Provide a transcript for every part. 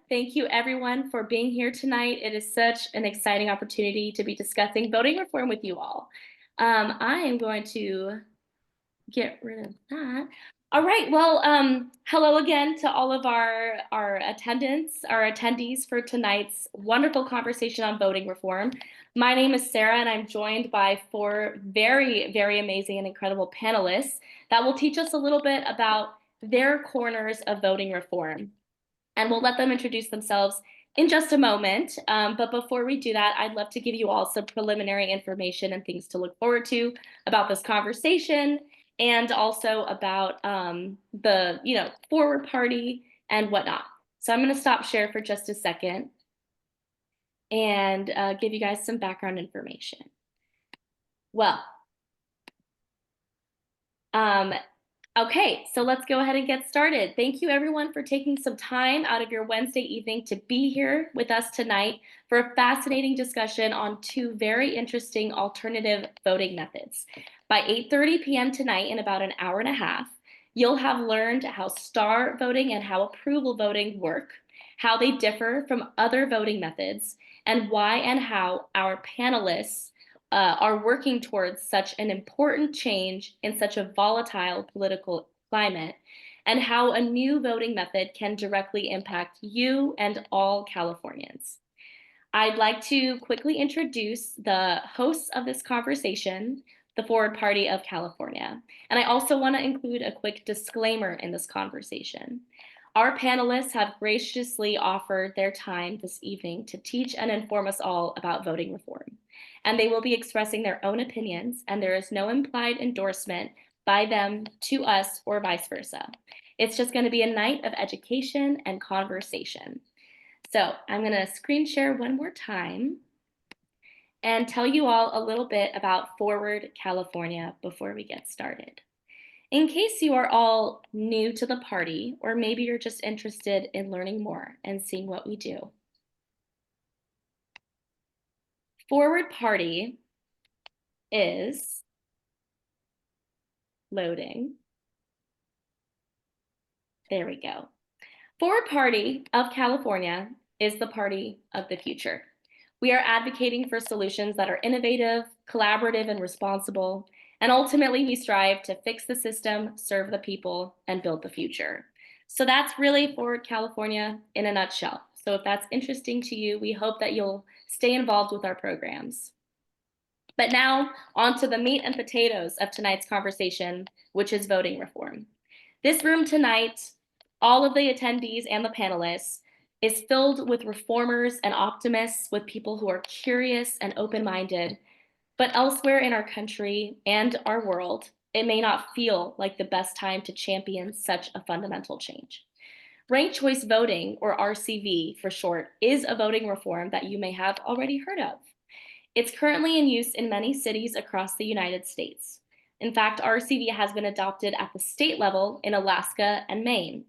Thank you everyone for being here tonight. It is such an exciting opportunity to be discussing voting reform with you all. I am going to get rid of that. All right, well, hello again to all of our attendants, our attendees for tonight's wonderful conversation on voting reform. My name is Sarah, and I'm joined by four very, very amazing and incredible panelists that will teach us a little bit about their corners of voting reform. And we'll let them introduce themselves in just a moment. But before we do that, I'd love to give you all some preliminary information and things to look forward to about this conversation, and also about the forward party and whatnot. So I'm going to stop share for just a second and give you guys some background information. Well, okay, so let's go ahead and get started. Thank you everyone for taking some time out of your Wednesday evening to be here with us tonight for a fascinating discussion on two very interesting alternative voting methods. By 8:30 p.m. tonight, in about an hour and a half, you'll have learned how star voting and how approval voting work, how they differ from other voting methods, and why and how our panelists are working towards such an important change in such a volatile political climate, and how a new voting method can directly impact you and all Californians. I'd like to quickly introduce the hosts of this conversation, the Forward Party of California. And I also want to include a quick disclaimer in this conversation. Our panelists have graciously offered their time this evening to teach and inform us all about voting reform. And they will be expressing their own opinions, and there is no implied endorsement by them to us or vice versa. It's just going to be a night of education and conversation. So I'm going to screen share one more time and tell you all a little bit about Forward California before we get started. In case you are all new to the party, or maybe you're just interested in learning more and seeing what we do, Forward Party is loading. There we go. Forward Party of California is the party of the future. We are advocating for solutions that are innovative, collaborative, and responsible. And ultimately, we strive to fix the system, serve the people, and build the future. So that's really Forward California in a nutshell. So if that's interesting to you, we hope that you'll stay involved with our programs. But now, on to the meat and potatoes of tonight's conversation, which is voting reform. This room tonight, all of the attendees and the panelists, is filled with reformers and optimists, with people who are curious and open-minded. But elsewhere in our country and our world, it may not feel like the best time to champion such a fundamental change. Ranked choice voting, or RCV for short, is a voting reform that you may have already heard of. It's currently in use in many cities across the United States. In fact, RCV has been adopted at the state level in Alaska and Maine,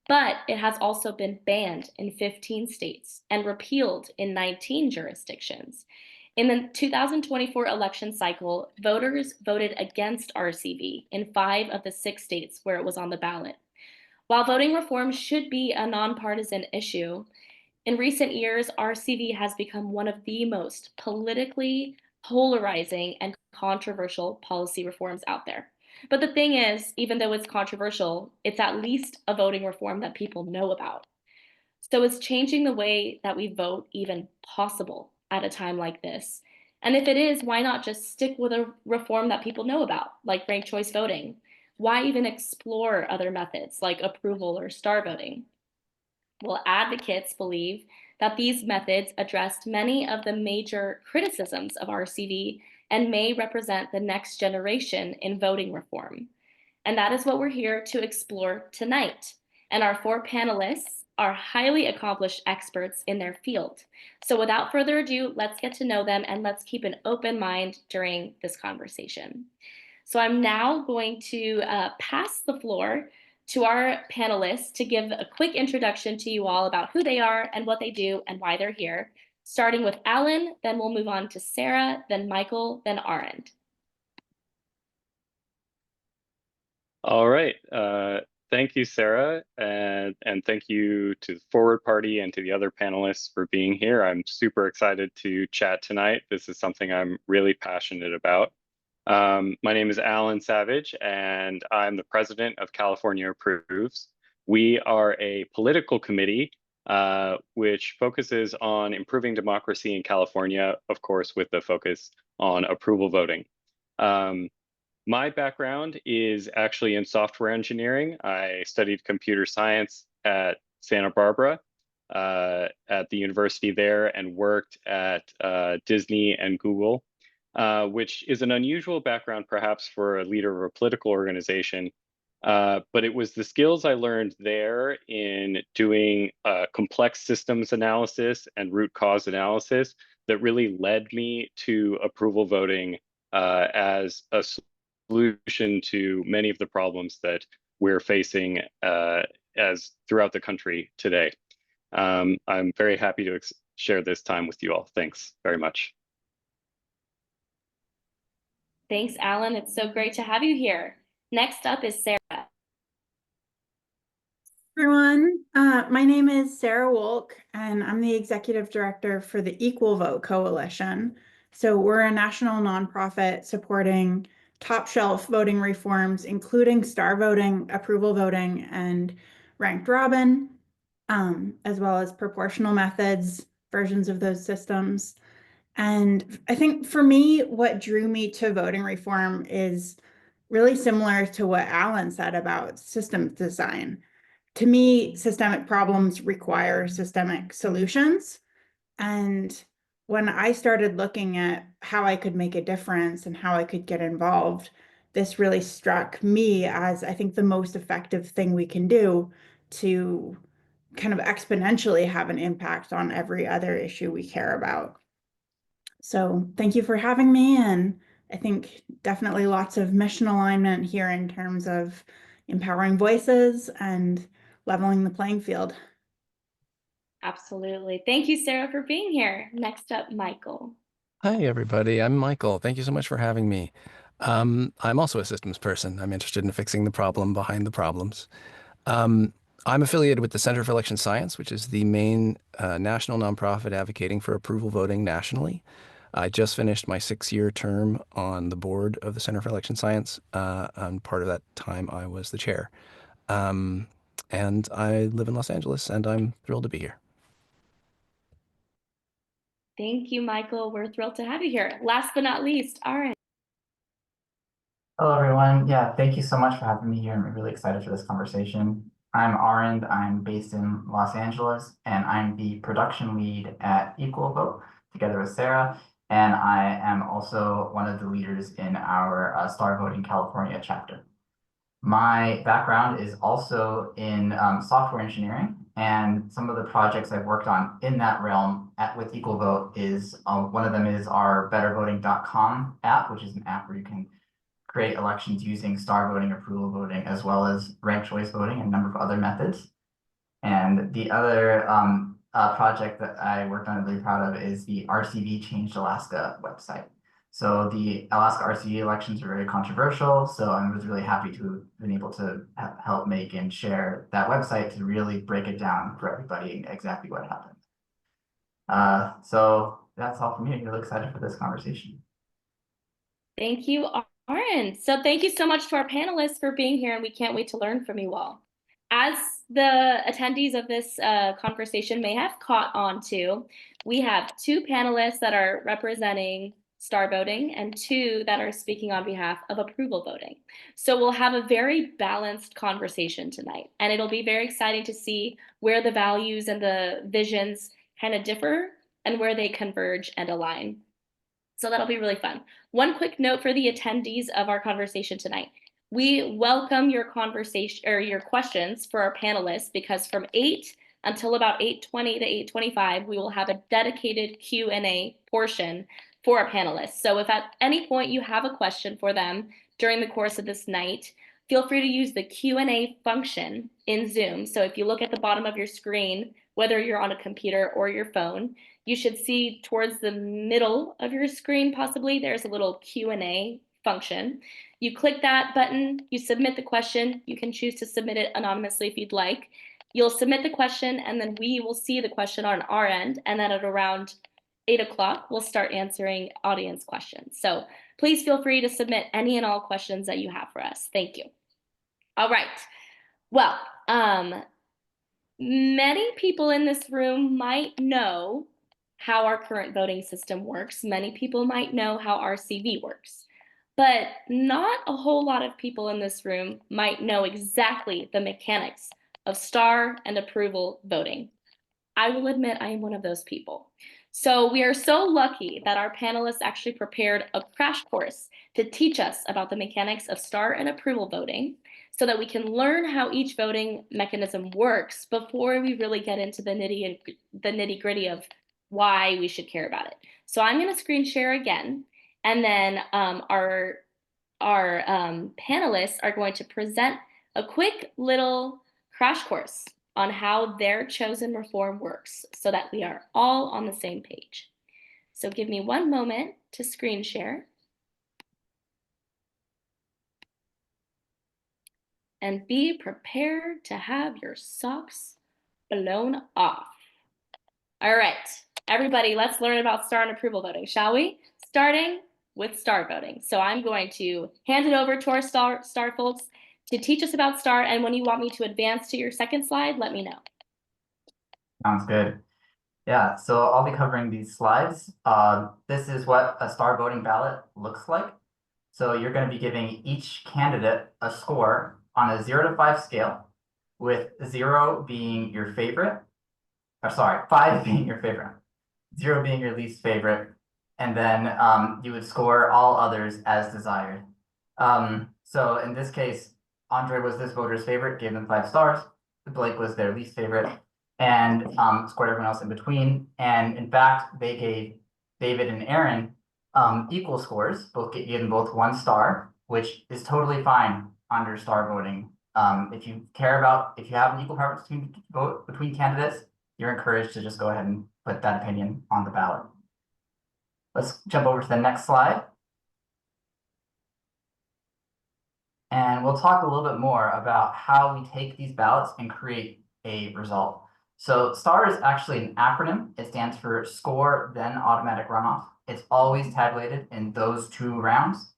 but it has also been banned in 15 states and repealed in 19 jurisdictions. In the 2024 election cycle, voters voted against RCV in 5 of the 6 states where it was on the ballot. While voting reform should be a nonpartisan issue, in recent years, RCV has become one of the most politically polarizing and controversial policy reforms out there. But the thing is, even though it's controversial, it's at least a voting reform that people know about. So is changing the way that we vote even possible at a time like this? And if it is, why not just stick with a reform that people know about, like ranked choice voting? Why even explore other methods like approval or star voting? Well, advocates believe that these methods addressed many of the major criticisms of RCV and may represent the next generation in voting reform. And that is what we're here to explore tonight. And our 4 panelists are highly accomplished experts in their field. So without further ado, let's get to know them, and let's keep an open mind during this conversation. So I'm now going to pass the floor to our panelists to give a quick introduction to you all about who they are and what they do and why they're here, starting with Alan, then we'll move on to Sara, then Michael, then Arend. All right. Thank you, Sarah, and thank you to the Forward Party and to the other panelists for being here. I'm super excited to chat tonight. This is something I'm really passionate about. My name is Alan Savage, and I'm the president of California Approves. We are a political committee which focuses on improving democracy in California, of course, with the focus on approval voting. My background is actually in software engineering. I studied computer science at Santa Barbara at the university there and worked at Disney and Google, which is an unusual background perhaps for a leader of a political organization. But it was the skills I learned there in doing complex systems analysis and root cause analysis that really led me to approval voting as a solution to many of the problems that we're facing as throughout the country today. I'm very happy to share this time with you all. Thanks very much. Thanks, Alan. It's so great to have you here. Next up is Sarah. Everyone, my name is Sara Wolk, and I'm the executive director for the Equal Vote Coalition. So we're a national nonprofit supporting top shelf voting reforms, including star voting, approval voting, and ranked robin, as well as proportional methods, versions of those systems. And I think for me, what drew me to voting reform is really similar to what Alan said about system design. To me, systemic problems require systemic solutions. And when I started looking at how I could make a difference and how I could get involved, this really struck me as I think the most effective thing we can do to kind of exponentially have an impact on every other issue we care about. So thank you for having me. And I think definitely lots of mission alignment here in terms of empowering voices and leveling the playing field. Absolutely. Thank you, Sarah, for being here. Next up, Michael. Hi, everybody. I'm Michael. Thank you so much for having me. I'm also a systems person. I'm interested in fixing the problem behind the problems. Um, I'm affiliated with the Center for Election Science, which is the main national nonprofit advocating for approval voting nationally. I just finished my 6-year term on the board of the Center for Election Science, and part of that time I was the chair. And I live in Los Angeles, and I'm thrilled to be here. Thank you, Michael. We're thrilled to have you here. Last but not least, Arend. Hello, everyone. Yeah, thank you so much for having me here. I'm really excited for this conversation. I'm Arend. I'm based in Los Angeles, and I'm the production lead at Equal Vote, together with Sarah. And I am also one of the leaders in our Star Voting California chapter. My background is also in software engineering, and some of the projects I've worked on in that realm with Equal Vote is one of them is our bettervoting.com app, which is an app where you can create elections using star voting, approval voting, as well as ranked choice voting and a number of other methods. And the other project that I worked on and really proud of is the RCV Changed Alaska website. So the Alaska RCV elections are very controversial, so I was really happy to have been able to help make and share that website to really break it down for everybody exactly what happened. So that's all from me. I'm really excited for this conversation. Thank you, Arend. So thank you so much to our panelists for being here, and we can't wait to learn from you all. As the attendees of this conversation may have caught on to, we have 2 panelists that are representing star voting and 2 that are speaking on behalf of approval voting. So we'll have a very balanced conversation tonight, and it'll be very exciting to see where the values and the visions kind of differ and where they converge and align. So that'll be really fun. One quick note for the attendees of our conversation tonight. We welcome your conversation or your questions for our panelists, because from 8 until about 8:20 to 8:25, we will have a dedicated Q&A portion for our panelists. So if at any point you have a question for them during the course of this night, feel free to use the Q&A function in Zoom. So if you look at the bottom of your screen, whether you're on a computer or your phone, you should see towards the middle of your screen, possibly, there's a little Q&A function. You click that button, you submit the question. You can choose to submit it anonymously if you'd like. You'll submit the question, and then we will see the question on our end, and then at around 8 o'clock, we'll start answering audience questions. So please feel free to submit any and all questions that you have for us. Thank you. All right. Well, many people in this room might know how our current voting system works. Many people might know how RCV works. But not a whole lot of people in this room might know exactly the mechanics of star and approval voting. I will admit I am one of those people. So we are so lucky that our panelists actually prepared a crash course to teach us about the mechanics of star and approval voting so that we can learn how each voting mechanism works before we really get into the nitty-gritty of why we should care about it. So I'm going to screen share again, and then our panelists are going to present a quick little crash course on how their chosen reform works so that we are all on the same page. So give me one moment to screen share. And be prepared to have your socks blown off. All right, everybody, let's learn about star and approval voting, shall we? Starting with star voting. So I'm going to hand it over to our star folks to teach us about star, and when you want me to advance to your second slide, let me know. Sounds good. Yeah, so I'll be covering these slides. This is what a star voting ballot looks like. So you're going to be giving each candidate a score on a 0 to 5 scale, with 0 being your favorite, or sorry, 5 being your favorite, 0 being your least favorite, and then you would score all others as desired. So in this case, Andre was this voter's favorite, gave them 5 stars. Blake was their least favorite, and scored everyone else in between. And in fact, they gave David and Arend equal scores, gave them both 1 star, which is totally fine under star voting. If you have an equal preference between candidates, you're encouraged to just go ahead and put that opinion on the ballot. Let's jump over to the next slide. And we'll talk a little bit more about how we take these ballots and create a result. So STAR is actually an acronym. It stands for Score, Then Automatic Runoff. It's always tabulated in those 2 rounds.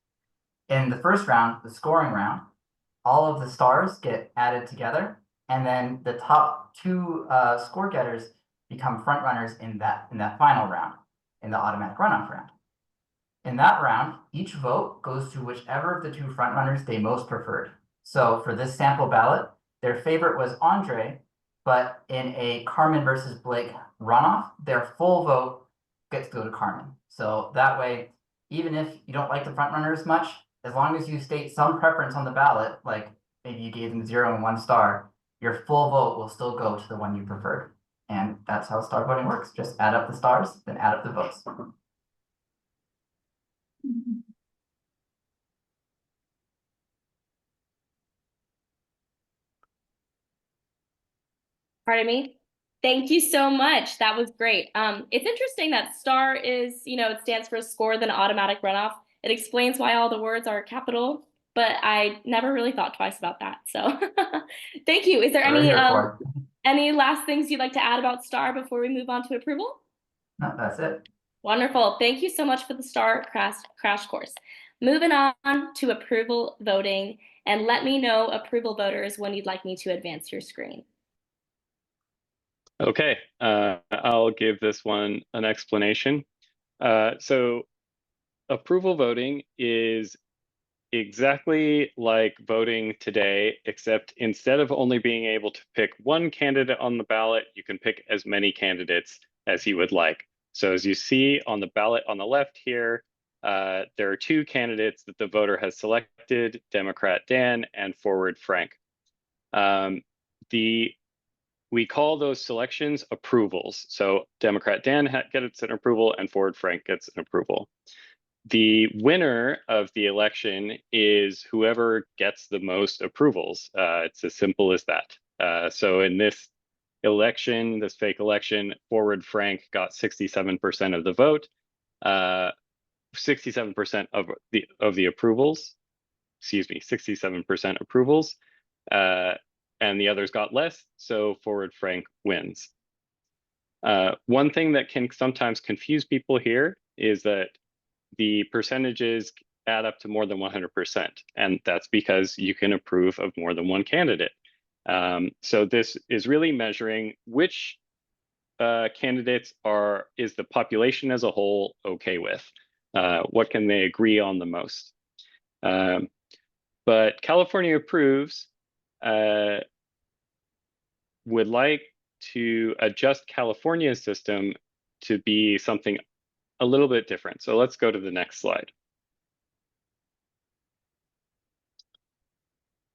In the first round, the scoring round, all of the stars get added together, and then the top 2 score getters become front runners in that final round, in the automatic runoff round. In that round, each vote goes to whichever of the 2 front runners they most preferred. So for this sample ballot, their favorite was Andre, but in a Carmen versus Blake runoff, their full vote gets to go to Carmen. So that way, even if you don't like the front runner as much, as long as you state some preference on the ballot, like maybe you gave them 0 and 1 star, your full vote will still go to the one you preferred. And that's how star voting works. Just add up the stars, then add up the votes. Pardon me? Thank you so much. That was great. It's interesting that STAR is, it stands for Score Then Automatic Runoff. It explains why all the words are capital, but I never really thought twice about that. So thank you. Is there any last things you'd like to add about STAR before we move on to approval? No, that's it. Wonderful. Thank you so much for the STAR crash course. Moving on to approval voting, and let me know, approval voters, when you'd like me to advance your screen. Okay, I'll give this one an explanation. So approval voting is exactly like voting today, except instead of only being able to pick one candidate on the ballot, you can pick as many candidates as you would like. So as you see on the ballot on the left here, there are 2 candidates that the voter has selected, Democrat Dan and Forward Frank. We call those selections approvals. So Democrat Dan gets an approval and Forward Frank gets an approval. The winner of the election is whoever gets the most approvals. It's as simple as that. So in this election, this fake election, Forward Frank got 67% of the vote. 67% of the approvals. Excuse me, 67% approvals, and the others got less. So Forward Frank wins. One thing that can sometimes confuse people here is that the percentages add up to more than 100%, and that's because you can approve of more than one candidate. So this is really measuring which candidates is the population as a whole okay with. What can they agree on the most? But California Approves would like to adjust California's system to be something a little bit different. So let's go to the next slide.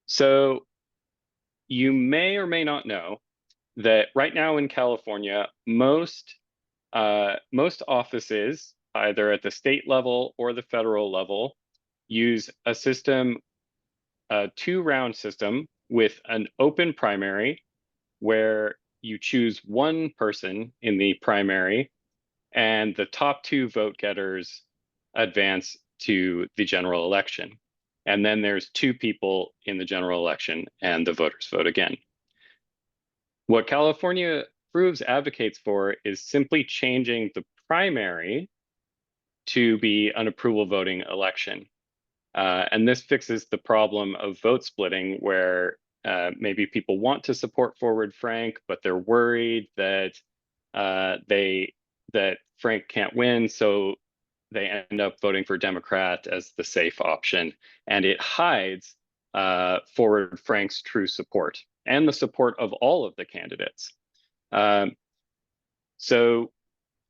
So you may or may not know that right now in California, most offices, either at the state level or the federal level, use a system, a two-round system with an open primary where you choose one person in the primary and the top two vote getters advance to the general election. And then there's two people in the general election and the voters vote again. What California Approves advocates for is simply changing the primary to be an approval voting election. And this fixes the problem of vote splitting where maybe people want to support Forward Frank, but they're worried that that Frank can't win, so they end up voting for Democrat as the safe option, and it hides Forward Frank's true support and the support of all of the candidates. So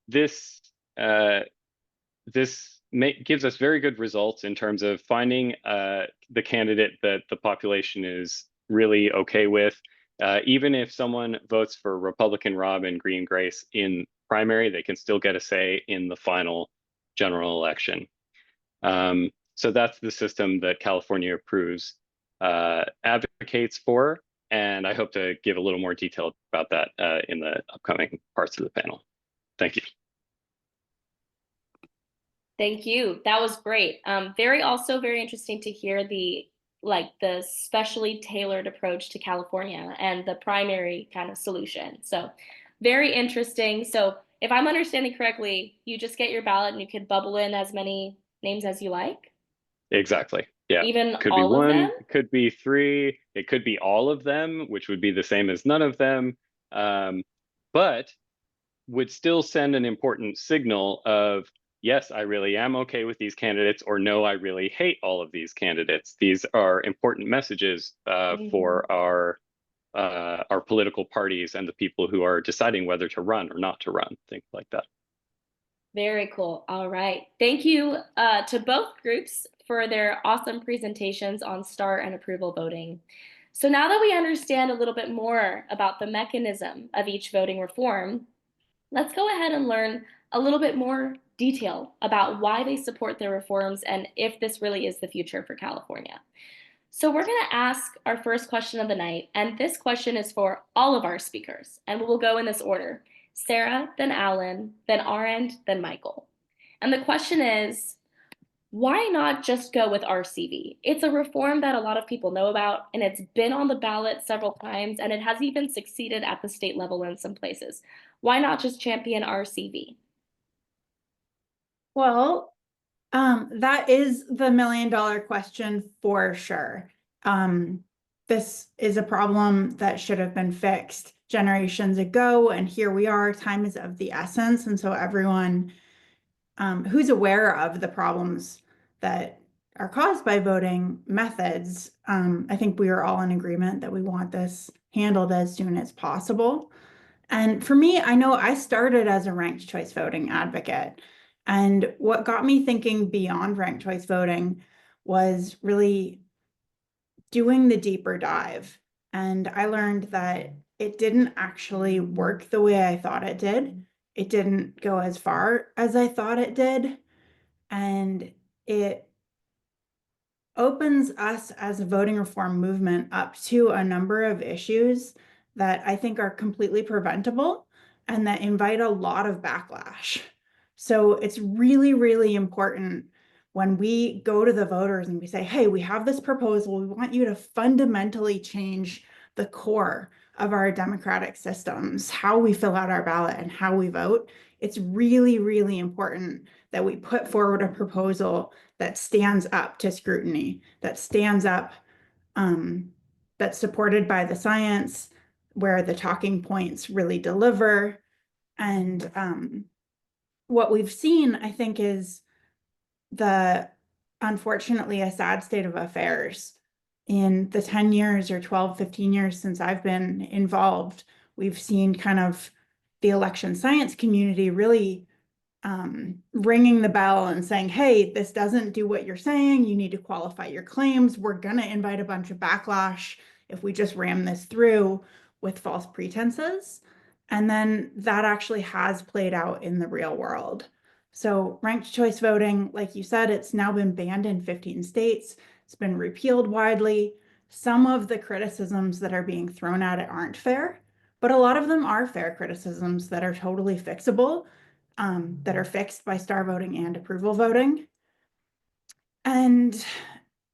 this gives us very good results in terms of finding the candidate that the population is really okay with. Even if someone votes for Republican Rob and Green Grace in primary, they can still get a say in the final general election. So that's the system that California Approves advocates for, and I hope to give a little more detail about that in the upcoming parts of the panel. Thank you. Thank you. That was great. Also very interesting to hear the specially tailored approach to California and the primary kind of solution. So very interesting. So if I'm understanding correctly, you just get your ballot and you could bubble in as many names as you like? Exactly. Yeah. Even could all be one, of them? it could be three, it could be all of them, which would be the same as none of them, but would still send an important signal of, yes, I really am okay with these candidates, or no, I really hate all of these candidates. These are important messages for our political parties and the people who are deciding whether to run or not to run, things like that. Very cool. All right. Thank you to both groups for their awesome presentations on STAR and approval voting. So now that we understand a little bit more about the mechanism of each voting reform, let's go ahead and learn a little bit more detail about why they support their reforms and if this really is the future for California. So we're going to ask our first question of the night, and this question is for all of our speakers, and we'll go in this order. Sara, then Alan, then Arend, then Michael. And the question is, why not just go with RCV? It's a reform that a lot of people know about, and it's been on the ballot several times, and it has even succeeded at the state level in some places. Why not just champion RCV? Well, that is the million-dollar question for sure. This is a problem that should have been fixed generations ago, and here we are. Time is of the essence, and so everyone who's aware of the problems that are caused by voting methods, I think we are all in agreement that we want this handled as soon as possible. And for me, I know I started as a ranked choice voting advocate. And what got me thinking beyond ranked choice voting was really doing the deeper dive. And I learned that it didn't actually work the way I thought it did. It didn't go as far as I thought it did. And it opens us as a voting reform movement up to a number of issues that I think are completely preventable and that invite a lot of backlash. So it's really, really important when we go to the voters and we say, hey, we have this proposal, we want you to fundamentally change the core of our democratic systems, how we fill out our ballot and how we vote, it's really, really important that we put forward a proposal that stands up to scrutiny, that stands up, that's supported by the science, where the talking points really deliver. And what we've seen, I think, is unfortunately, a sad state of affairs. In the 10 years or 12, 15 years since I've been involved, we've seen kind of the election science community really ringing the bell and saying, hey, this doesn't do what you're saying. You need to qualify your claims. We're going to invite a bunch of backlash if we just ram this through with false pretenses. And then that actually has played out in the real world. So ranked choice voting, like you said, it's now been banned in 15 states. It's been repealed widely. Some of the criticisms that are being thrown at it aren't fair, but a lot of them are fair criticisms that are totally fixable, that are fixed by star voting and approval voting. And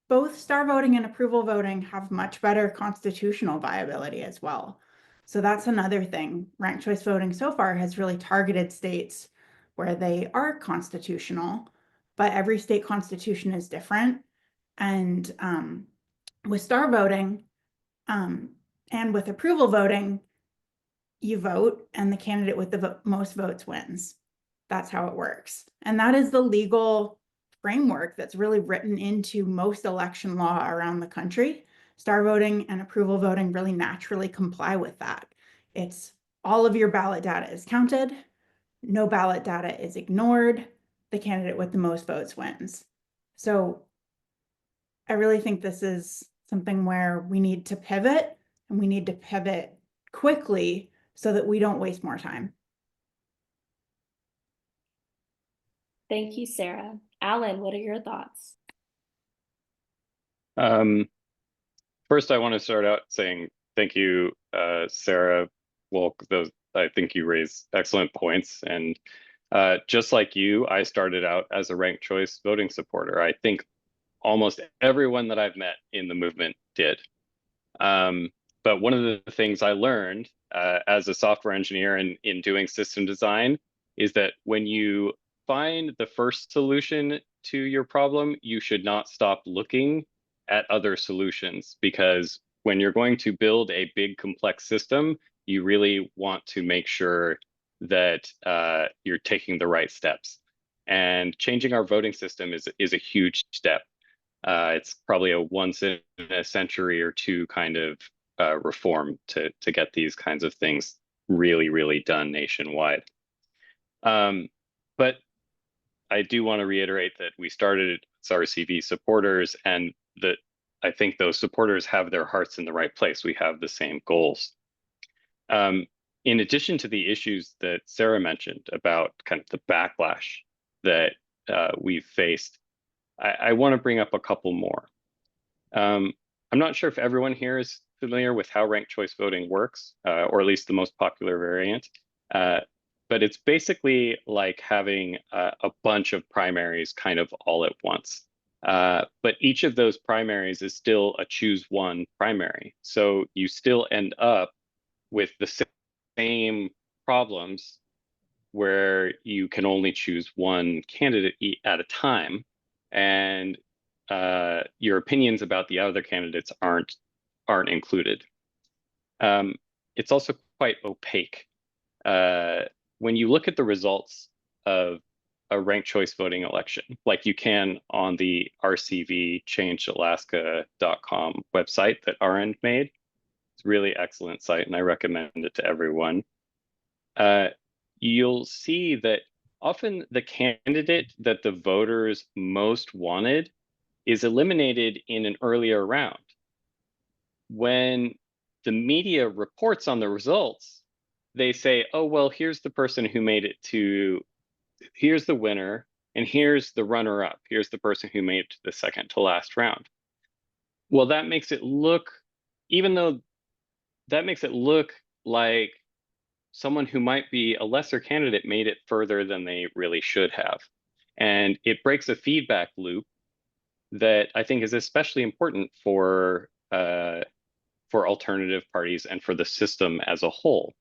both star voting and approval voting have much better constitutional viability as well. So that's another thing. Ranked choice voting so far has really targeted states where they are constitutional, but every state constitution is different. And with star voting and with approval voting, you vote and the candidate with the most votes wins. That's how it works. And that is the legal framework that's really written into most election law around the country. Star voting and approval voting really naturally comply with that. It's all of your ballot data is counted. No ballot data is ignored. The candidate with the most votes wins. So I really think this is something where we need to pivot, and we need to pivot quickly so that we don't waste more time. Thank you, Sara. Alan, what are your thoughts? First, I want to start out saying thank you, Sara, Wolk. I think you raised excellent points. And just like you, I started out as a ranked choice voting supporter. I think almost everyone that I've met in the movement did. But one of the things I learned as a software engineer and in doing system design is that when you find the first solution to your problem, you should not stop looking at other solutions, because when you're going to build a big complex system, you really want to make sure that you're taking the right steps. And changing our voting system is a huge step. It's probably a once in a century or two kind of reform to get these kinds of things really, really done nationwide. But I do want to reiterate that we started as RCV supporters, and that I think those supporters have their hearts in the right place. We have the same goals. In addition to the issues that Sara mentioned about kind of the backlash that we've faced, I want to bring up a couple more. I'm not sure if everyone here is familiar with how ranked choice voting works, or at least the most popular variant. But it's basically like having a bunch of primaries kind of all at once. But each of those primaries is still a choose one primary. So you still end up with the same problems where you can only choose one candidate at a time, and your opinions about the other candidates aren't included. It's also quite opaque. When you look at the results of a ranked choice voting election, like you can on the rcvchangealaska.com website that Arend made, it's a really excellent site and I recommend it to everyone. You'll see that often the candidate that the voters most wanted is eliminated in an earlier round. When the media reports on the results, they say, oh, well, here's the person who made it to, here's the winner, and here's the runner-up. Here's the person who made it to the second to last round. Well, that makes it look, even though that makes it look like someone who might be a lesser candidate made it further than they really should have. And it breaks a feedback loop that I think is especially important for alternative parties and for the system as a whole.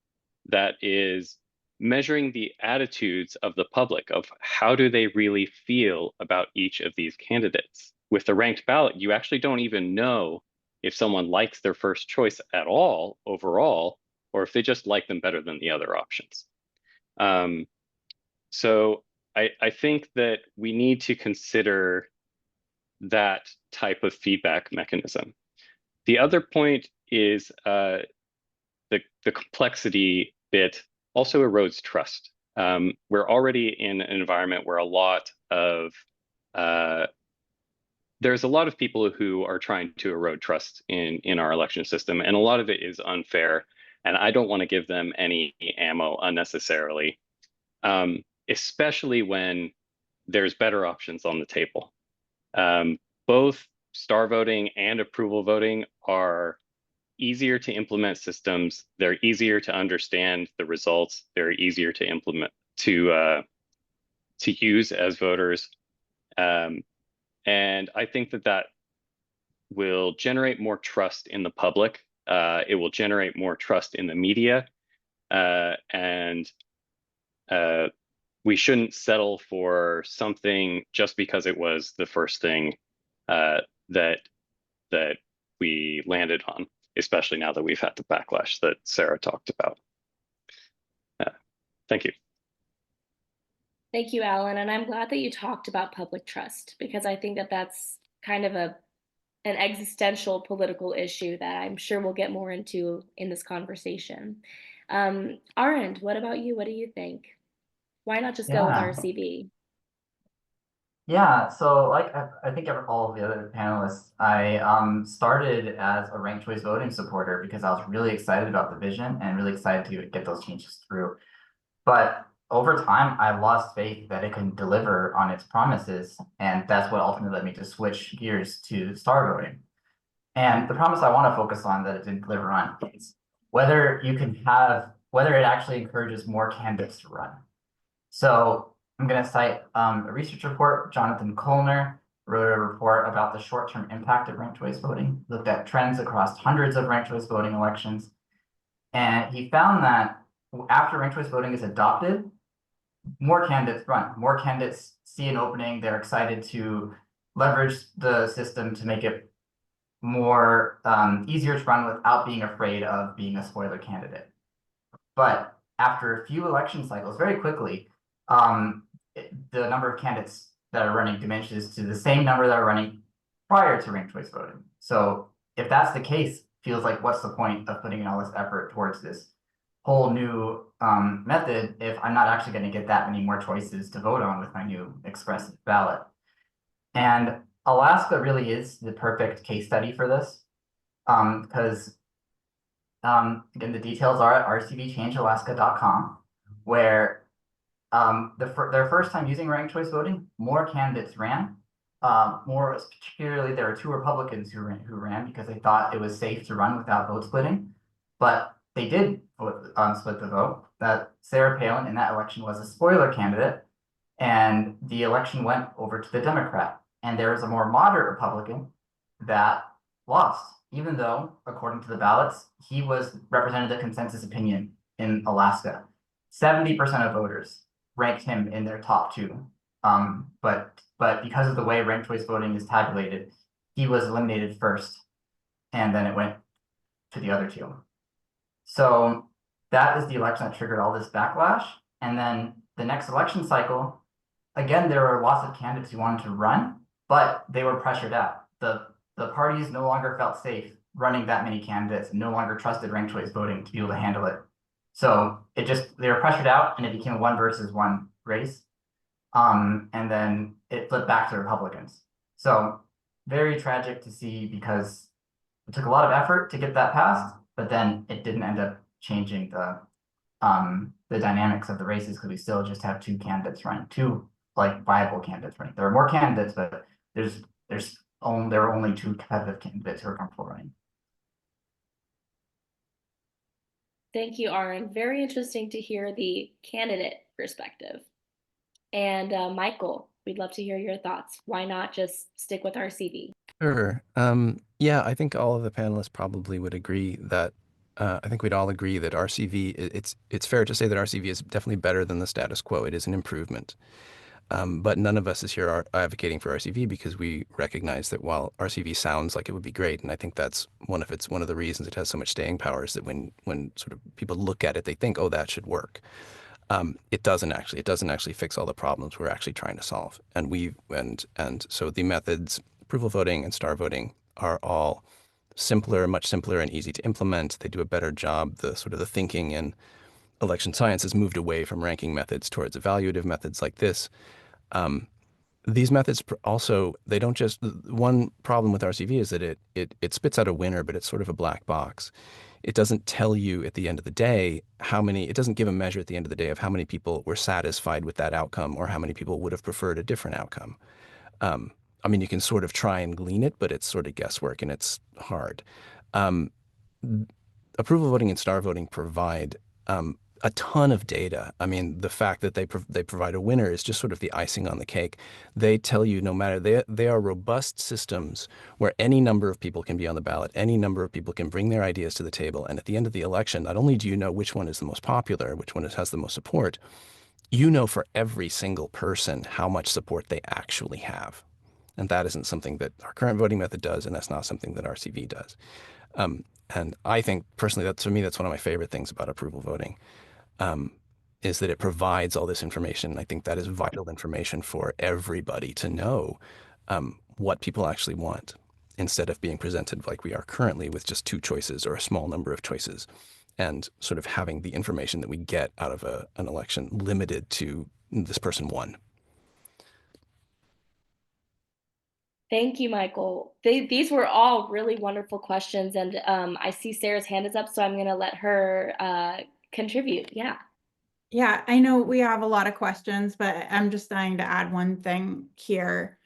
That is measuring the attitudes of the public, of how do they really feel about each of these candidates. With the ranked ballot, you actually don't even know if someone likes their first choice at all overall, or if they just like them better than the other options. So I think that we need to consider that type of feedback mechanism. The other point is the complexity bit also erodes trust. We're already in an environment where there's a lot of people who are trying to erode trust in our election system, and a lot of it is unfair, and I don't want to give them any ammo unnecessarily, especially when there's better options on the table. Both star voting and approval voting are easier to implement systems. They're easier to understand the results. They're easier to implement, to use as voters. And I think that will generate more trust in the public. It will generate more trust in the media. And we shouldn't settle for something just because it was the first thing that we landed on, especially now that we've had the backlash that Sara talked about. Thank you. Thank you, Alan. And I'm glad that you talked about public trust, because I think that that's kind of an existential political issue that I'm sure we'll get more into in this conversation. Arend, what about you? What do you think? Why not just go with Yeah. RCB? Yeah, so like I think all of the other panelists, I started as a ranked choice voting supporter because I was really excited about the vision and really excited to get those changes through. But over time, I lost faith that it can deliver on its promises, and that's what ultimately led me to switch gears to star voting. And the promise I want to focus on that it didn't deliver on is whether it actually encourages more candidates to run. So I'm going to cite a research report. Jonathan Kollner wrote a report about the short-term impact of ranked choice voting, looked at trends across hundreds of ranked choice voting elections. And he found that after ranked choice voting is adopted, more candidates run. More candidates see an opening. They're excited to leverage the system to make it more easier to run without being afraid of being a spoiler candidate. But after a few election cycles, very quickly, the number of candidates that are running diminishes to the same number that are running prior to ranked choice voting. So if that's the case, feels like what's the point of putting in all this effort towards this whole new method if I'm not actually going to get that many more choices to vote on with my new expressive ballot? And Alaska really is the perfect case study for this, because again, the details are at rcbchangealaska.com, where their first time using ranked choice voting, more candidates ran. More particularly, there were 2 Republicans who ran because they thought it was safe to run without vote splitting, but they did split the vote. That Sarah Palin in that election was a spoiler candidate, and the election went over to the Democrat. And there was a more moderate Republican that lost, even though, according to the ballots, he represented the consensus opinion in Alaska. 70% of voters ranked him in their top 2. But because of the way ranked choice voting is tabulated, he was eliminated first, and then it went to the other 2. So that is the election that triggered all this backlash. And then the next election cycle, again, there were lots of candidates who wanted to run, but they were pressured out. The parties no longer felt safe running that many candidates, no longer trusted ranked choice voting to be able to handle it. So they were pressured out, and it became a 1 versus 1 race. And then it flipped back to Republicans. So very tragic to see, because it took a lot of effort to get that passed, but then it didn't end up changing the dynamics of the races, because we still just have 2 candidates running, 2 like viable candidates running. There are more candidates, but there were only 2 competitive candidates who are comfortable running. Thank you, Arend. Very interesting to hear the candidate perspective. And Michael, We'd love to hear your thoughts. Why not just stick with RCV? Sure. Yeah, I think all of the panelists probably would agree that I think we'd all agree that RCV, it's fair to say that RCV is definitely better than the status quo. It is an improvement. But none of us is here are advocating for RCV because we recognize that while RCV sounds like it would be great, and I think that's one of the reasons it has so much staying power is that when sort of people look at it, they think, oh, that should work. It doesn't actually fix all the problems we're actually trying to solve. And so the methods, approval voting and star voting, are all simpler, much simpler and easy to implement. They do a better job. The sort of the thinking in election science has moved away from ranking methods towards evaluative methods like this. These methods also, they don't just, one problem with RCV is that it spits out a winner, but it's sort of a black box. It doesn't tell you at the end of the day it doesn't give a measure at the end of the day of how many people were satisfied with that outcome or how many people would have preferred a different outcome. I mean, you can sort of try and glean it, but it's sort of guesswork and it's hard. Approval voting and star voting provide a ton of data. I mean, the fact that they provide a winner is just sort of the icing on the cake. They tell you no matter, they are robust systems where any number of people can be on the ballot, any number of people can bring their ideas to the table. And at the end of the election, not only do you know which one is the most popular, which one has the most support, you know for every single person how much support they actually have. And that isn't something that our current voting method does, and that's not something that RCV does. And I think personally, to me, that's one of my favorite things about approval voting. Is that it provides all this information. I think that is vital information for everybody to know what people actually want instead of being presented like we are currently with just two choices or a small number of choices and sort of having the information that we get out of an election limited to this person won. Thank you, Michael. These were all really wonderful questions, and I see Sarah's hand is up, so I'm going to let her contribute. Yeah. Yeah, I know we have a lot of questions, but I'm just dying to add one thing here.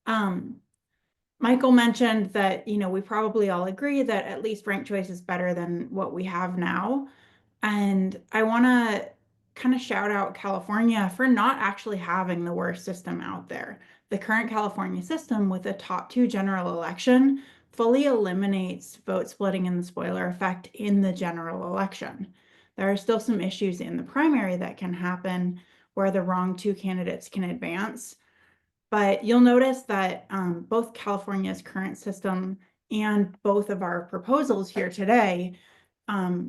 Michael mentioned that, we probably all agree that at least ranked choice is better than what we have now. And I want to kind of shout out California for not actually having the worst system out there. The current California system with a top two general election fully eliminates vote splitting and the spoiler effect in the general election. There are still some issues in the primary that can happen where the wrong two candidates can advance. But you'll notice that both California's current system and both of our proposals here today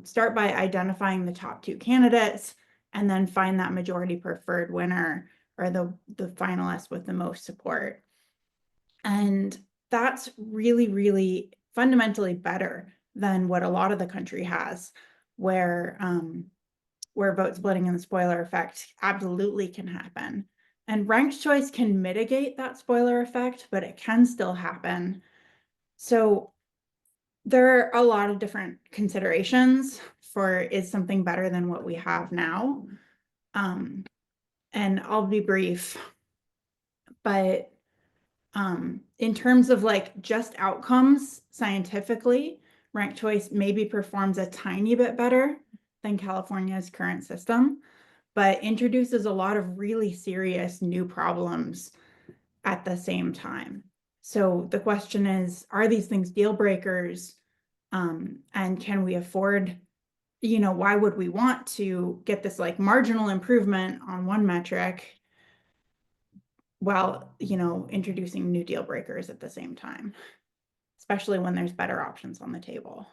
start by identifying the top two candidates and then find that majority preferred winner or the finalist with the most support. And that's really, really fundamentally better than what a lot of the country has, where vote splitting and the spoiler effect absolutely can happen. And ranked choice can mitigate that spoiler effect, but it can still happen. So there are a lot of different considerations for is something better than what we have now. And I'll be brief, but in terms of like just outcomes scientifically, ranked choice maybe performs a tiny bit better than California's current system, but introduces a lot of really serious new problems at the same time. So the question is, are these things deal breakers? And can we afford, why would we want to get this like marginal improvement on one metric while, introducing new deal breakers at the same time, especially when there's better options on the table?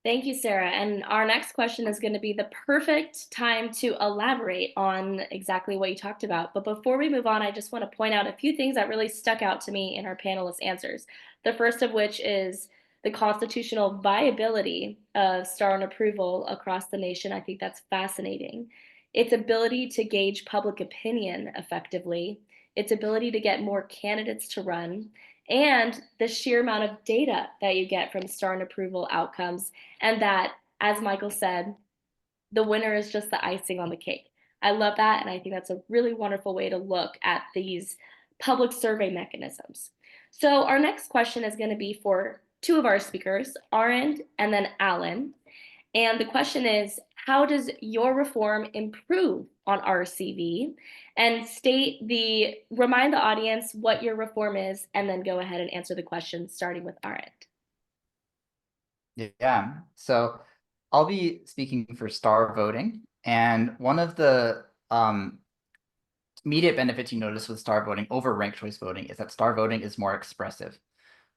Thank you, Sarah. And our next question is going to be the perfect time to elaborate on exactly what you talked about. But before we move on, I just want to point out a few things that really stuck out to me in our panelists' answers. The first of which is the constitutional viability of star and approval across the nation. I think that's fascinating. Its ability to gauge public opinion effectively, its ability to get more candidates to run, and the sheer amount of data that you get from star and approval outcomes. And that, as Michael said, the winner is just the icing on the cake. I love that, and I think that's a really wonderful way to look at these public survey mechanisms. So our next question is going to be for two of our speakers, Arend and then Alan. And the question is, how does your reform improve on RCV? And remind the audience what your reform is, and then go ahead and answer the questions, starting with Arend. Yeah, so I'll be speaking for star voting, and one of the immediate benefits you notice with star voting over ranked choice voting is that star voting is more expressive.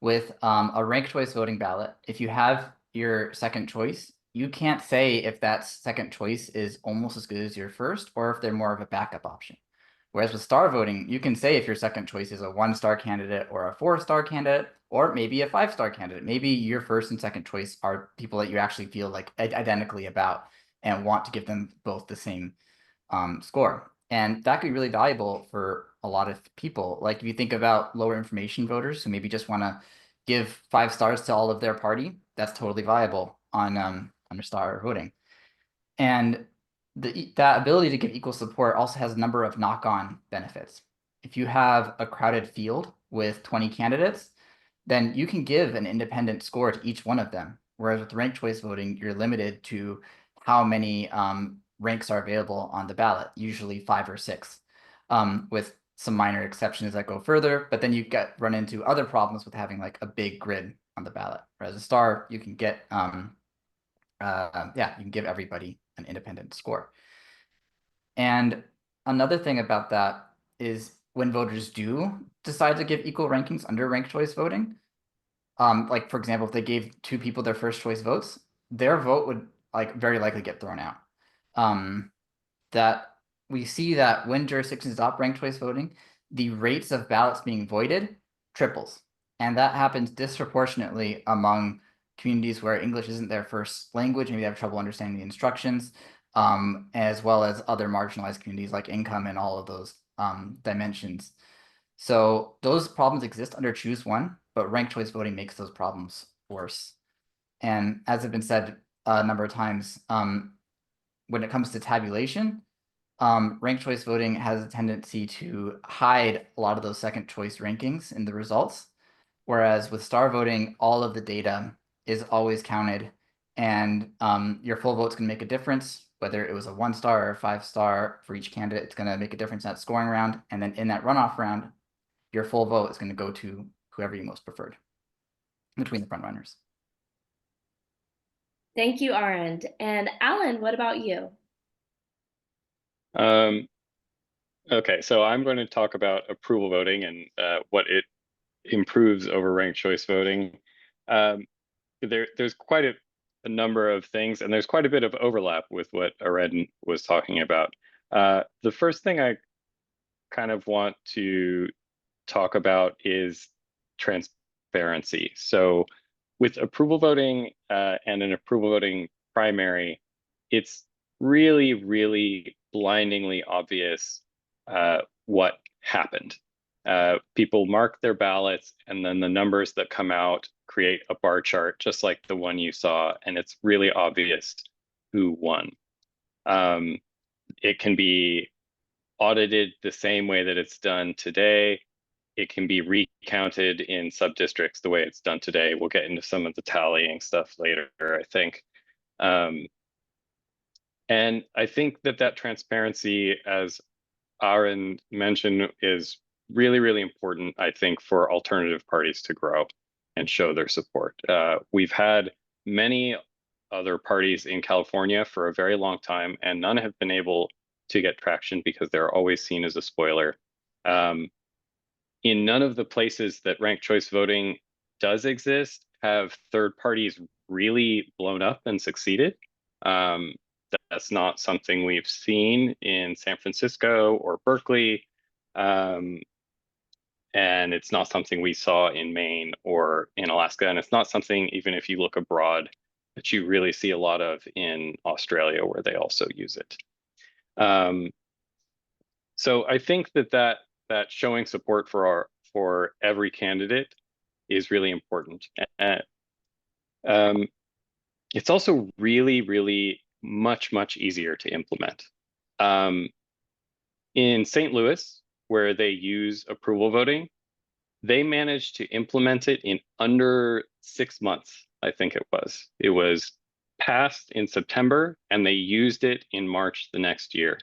With a ranked choice voting ballot, if you have your second choice, you can't say if that second choice is almost as good as your first or if they're more of a backup option. Whereas with star voting, you can say if your second choice is a 1-star candidate or a 4-star candidate, or maybe a 5-star candidate. Maybe your first and second choice are people that you actually feel like identically about and want to give them both the same score. And that could be really valuable for a lot of people. Like if you think about lower information voters who maybe just want to give 5 stars to all of their party, that's totally viable on under star voting. And that ability to give equal support also has a number of knock-on benefits. If you have a crowded field with 20 candidates, then you can give an independent score to each one of them. Whereas with ranked choice voting, you're limited to how many ranks are available on the ballot, usually 5 or 6, with some minor exceptions that go further. But then you run into other problems with having like a big grid on the ballot. Whereas a star, you can get you can give everybody an independent score. And another thing about that is when voters do decide to give equal rankings under ranked choice voting, like for example, if they gave 2 people their first choice votes, their vote would like very likely get thrown out. That we see that when jurisdictions adopt ranked choice voting, the rates of ballots being voided triples. And that happens disproportionately among communities where English isn't their first language, maybe they have trouble understanding the instructions, as well as other marginalized communities like income and all of those dimensions. So those problems exist under Choose One, but ranked choice voting makes those problems worse. And as has been said a number of times, when it comes to tabulation, ranked choice voting has a tendency to hide a lot of those second choice rankings in the results. Whereas with star voting, all of the data is always counted, and your full vote's gonna make a difference, whether it was a 1-star or a 5-star for each candidate, it's gonna make a difference in that scoring round. And then in that runoff round, your full vote is gonna go to whoever you most preferred between the front runners. Thank you, Arend. And Alan, what about you? Okay, so I'm going to talk about approval voting and what it improves over ranked choice voting. There's quite a number of things, and there's quite a bit of overlap with what Arend was talking about. The first thing I kind of want to talk about is transparency. So with approval voting and an approval voting primary, it's really, really blindingly obvious what happened. People mark their ballots, and then the numbers that come out create a bar chart, just like the one you saw, and it's really obvious who won. It can be audited the same way that it's done today. It can be recounted in sub-districts the way it's done today. We'll get into some of the tallying stuff later, I think. And I think that transparency, as Arend mentioned, is really, really important, I think, for alternative parties to grow and show their support. We've had many other parties in California for a very long time, and none have been able to get traction because they're always seen as a spoiler. In none of the places that ranked choice voting does exist have third parties really blown up and succeeded. That's not something we've seen in San Francisco or Berkeley. And it's not something we saw in Maine or in Alaska. And it's not something, even if you look abroad, that you really see a lot of in Australia, where they also use it. So I think that showing support for every candidate is really important. It's also really, really much easier to implement. In St. Louis, where they use approval voting, they managed to implement it in under 6 months, I think it was. It was passed in September, and they used it in March the next year.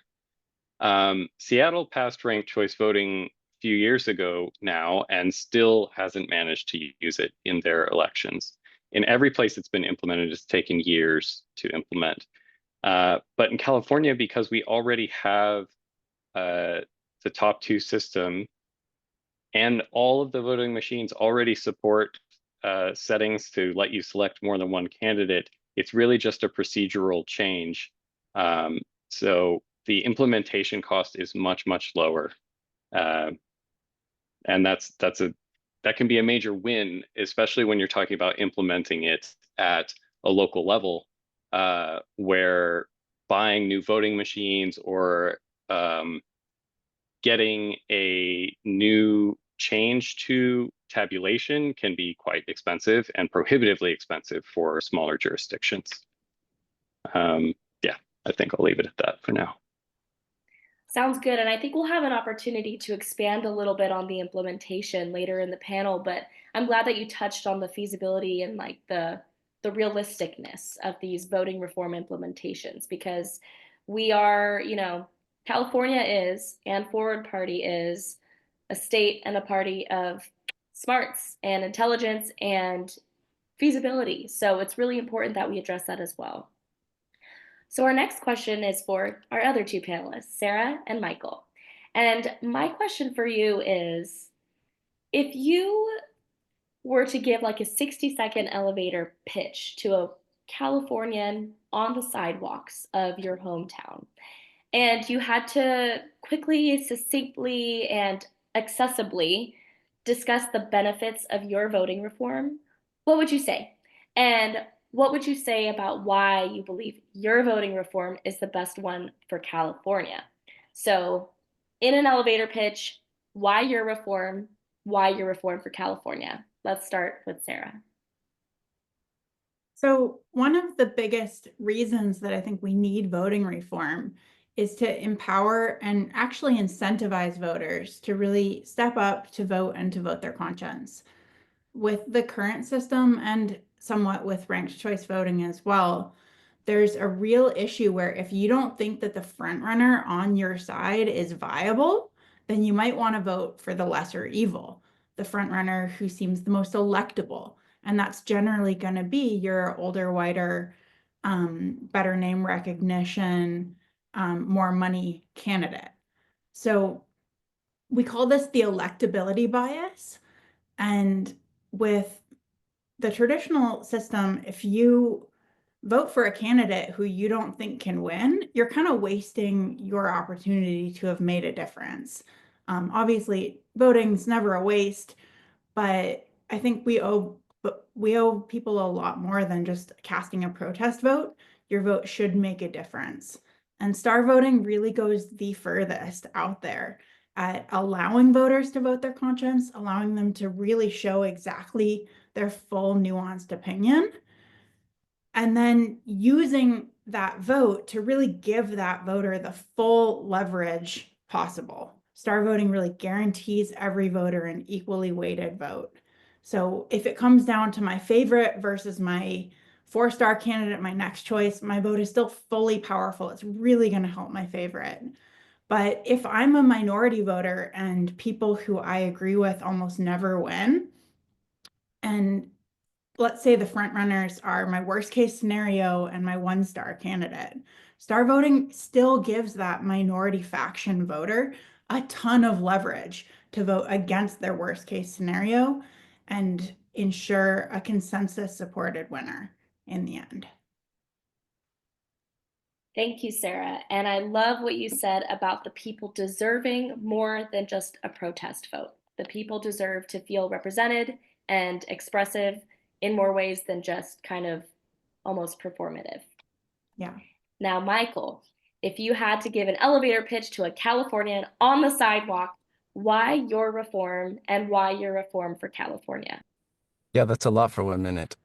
Seattle passed ranked choice voting a few years ago now and still hasn't managed to use it in their elections. In every place it's been implemented, it's taken years to implement. But in California, because we already have the top two system, and all of the voting machines already support settings to let you select more than one candidate, it's really just a procedural change. So the implementation cost is much, much lower. And that can be a major win, especially when you're talking about implementing it at a local level, where buying new voting machines or getting a new change to tabulation can be quite expensive and prohibitively expensive for smaller jurisdictions. Yeah, I think I'll leave it at that for now. Sounds good. And I think we'll have an opportunity to expand a little bit on the implementation later in the panel, but I'm glad that you touched on the feasibility and like the realisticness of these voting reform implementations, because we are, you know, California is, and Forward Party is, a state and a party of smarts and intelligence and feasibility. So it's really important that we address that as well. So our next question is for our other two panelists, Sara and Michael. And my question for you is, if you were to give like a 60-second elevator pitch to a Californian on the sidewalks of your hometown, and you had to quickly, succinctly, and accessibly discuss the benefits of your voting reform, what would you say? And what would you say about why you believe your voting reform is the best one for California? So, in an elevator pitch, why your reform for California? Let's start with Sara. So one of the biggest reasons that I think we need voting reform is to empower and actually incentivize voters to really step up to vote and to vote their conscience. With the current system and somewhat with ranked choice voting as well, there's a real issue where if you don't think that the front runner on your side is viable, then you might want to vote for the lesser evil, the front runner who seems the most electable. And that's generally going to be your older, whiter, better name recognition, more money candidate. So we call this the electability bias. And with the traditional system, if you vote for a candidate who you don't think can win, you're kind of wasting your opportunity to have made a difference. Obviously, voting's never a waste, but I think we owe people a lot more than just casting a protest vote. Your vote should make a difference. And star voting really goes the furthest out there at allowing voters to vote their conscience, allowing them to really show exactly their full nuanced opinion, and then using that vote to really give that voter the full leverage possible. Star voting really guarantees every voter an equally weighted vote. So if it comes down to my favorite versus my 4-star candidate, my next choice, my vote is still fully powerful. It's really going to help my favorite. But if I'm a minority voter and people who I agree with almost never win, and let's say the front runners are my worst case scenario and my 1-star candidate, star voting still gives that minority faction voter a ton of leverage to vote against their worst case scenario and ensure a consensus supported winner in the end. Thank you, Sara. And I love what you said about the people deserving more than just a protest vote. The people deserve to feel represented and expressive in more ways than just kind of almost performative. Yeah. Now, Michael, if you had to give an elevator pitch to a Californian on the sidewalk, why your reform and why your reform for California? Yeah, that's a lot for 1 minute.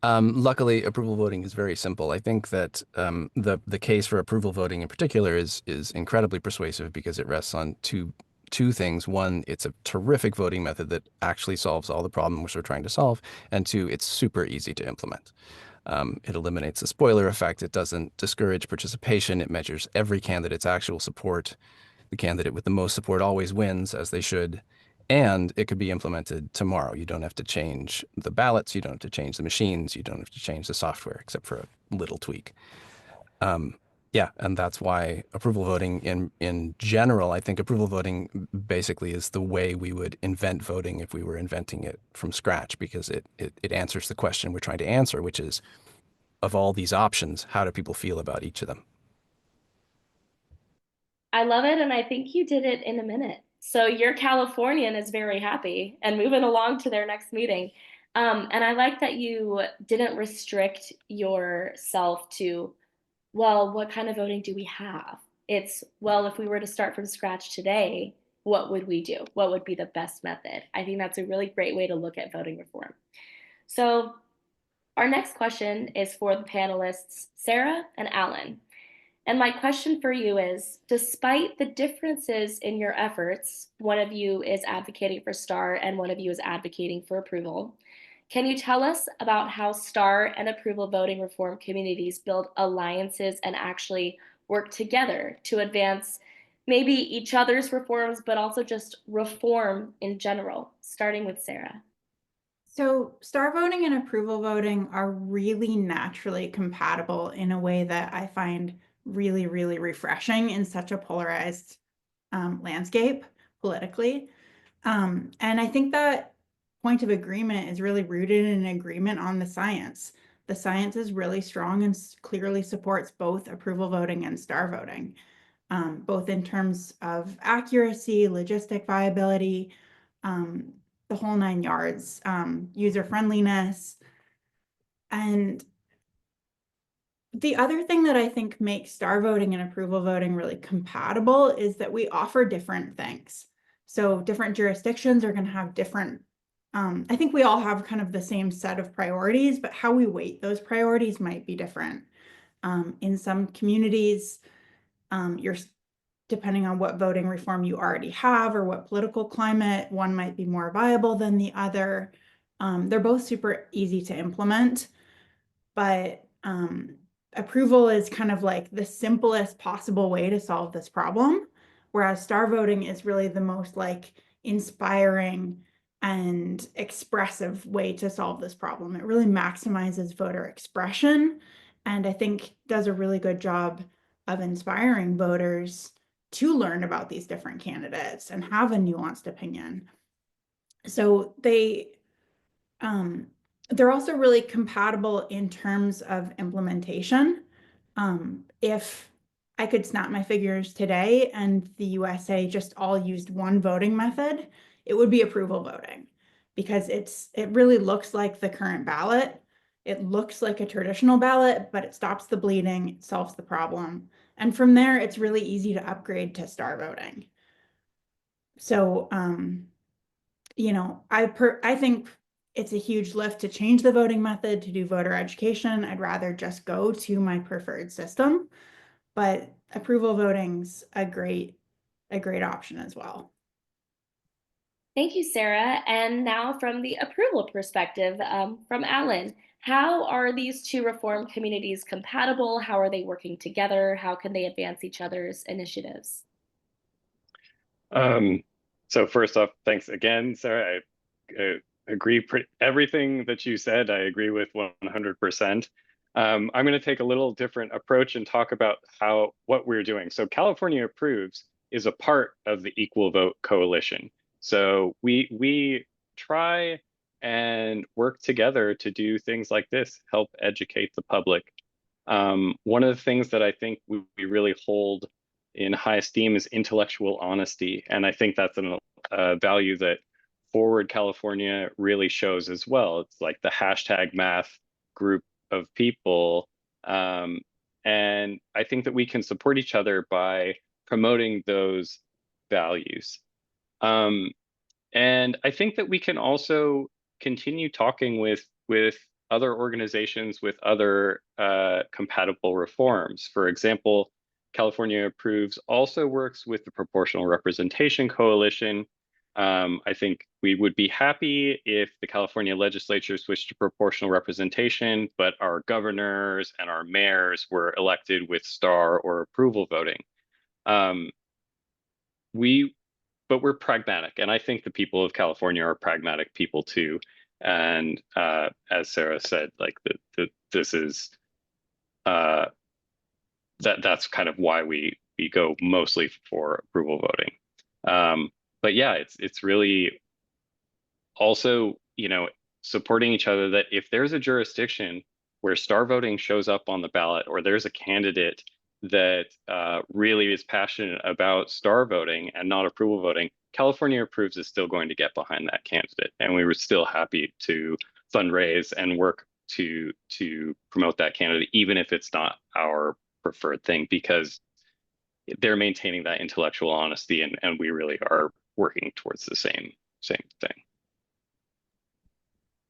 Luckily, approval voting is very simple. I think that the case for approval voting in particular is incredibly persuasive because it rests on two things. One, it's a terrific voting method that actually solves all the problems we're trying to solve, and two, it's super easy to implement. It eliminates the spoiler effect. It doesn't discourage participation. It measures every candidate's actual support. The candidate with the most support always wins, as they should. And it could be implemented tomorrow. You don't have to change the ballots. You don't have to change the machines. You don't have to change the software, except for a little tweak. Yeah, and that's why approval voting in general, I think approval voting basically is the way we would invent voting if we were inventing it from scratch, because it answers the question we're trying to answer, which is, of all these options, how do people feel about each of them? I love it, and I think you did it in a minute. So your Californian is very happy and moving along to their next meeting. And I like that you didn't restrict yourself to, well, what kind of voting do we have? It's, well, if we were to start from scratch today, what would we do? What would be the best method? I think that's a really great way to look at voting reform. So our next question is for the panelists, Sara and Alan. And my question for you is, despite the differences in your efforts, one of you is advocating for STAR and one of you is advocating for approval. Can you tell us about how STAR and approval voting reform communities build alliances and actually work together to advance maybe each other's reforms, but also just reform in general, starting with Sara? So STAR voting and approval voting are really naturally compatible in a way that I find really, really refreshing in such a polarized landscape politically. And I think that point of agreement is really rooted in an agreement on the science. The science is really strong and clearly supports both approval voting and STAR voting, both in terms of accuracy, logistic viability, the whole 9 yards, user friendliness. And the other thing that I think makes STAR voting and approval voting really compatible is that we offer different things. So different jurisdictions are going to have different, I think we all have kind of the same set of priorities, but how we weight those priorities might be different. In some communities, you're depending on what voting reform you already have or what political climate, one might be more viable than the other. They're both super easy to implement, but approval is kind of like the simplest possible way to solve this problem, whereas STAR voting is really the most like inspiring and expressive way to solve this problem. It really maximizes voter expression, and I think does a really good job of inspiring voters to learn about these different candidates and have a nuanced opinion. So they're also really compatible in terms of implementation. If I could snap my fingers today and the USA just all used one voting method, it would be approval voting, because it really looks like the current ballot. It looks like a traditional ballot, but it stops the bleeding, it solves the problem. And from there, it's really easy to upgrade to STAR voting. So, I think it's a huge lift to change the voting method, to do voter education. I'd rather just go to my preferred system, but approval voting's a great option as well. Thank you, Sara. And now from the approval perspective, from Alan, how are these two reform communities compatible? How are they working together? How can they advance each other's initiatives? So first off, thanks again, Sara. I agree everything that you said. I agree with 100%. I'm going to take a little different approach and talk about what we're doing. So California Approves is a part of the Equal Vote Coalition. So we try and work together to do things like this, help educate the public. One of the things that I think we really hold in high esteem is intellectual honesty. And I think that's a value that Forward California really shows as well. It's like the hashtag math group of people. And I think that we can support each other by promoting those values. And I think that we can also continue talking with other organizations with other compatible reforms. For example, California Approves also works with the Proportional Representation Coalition. I think we would be happy if the California legislature switched to proportional representation, but our governors and our mayors were elected with star or approval voting. But we're pragmatic, and I think the people of California are pragmatic people too. And as Sara said, like this is that's kind of why we go mostly for approval voting. But yeah, it's really also, supporting each other, that if there's a jurisdiction where star voting shows up on the ballot, or there's a candidate that really is passionate about star voting and not approval voting, California Approves is still going to get behind that candidate. And we were still happy to fundraise and work to promote that candidate, even if it's not our preferred thing, because they're maintaining that intellectual honesty, and we really are working towards the same thing.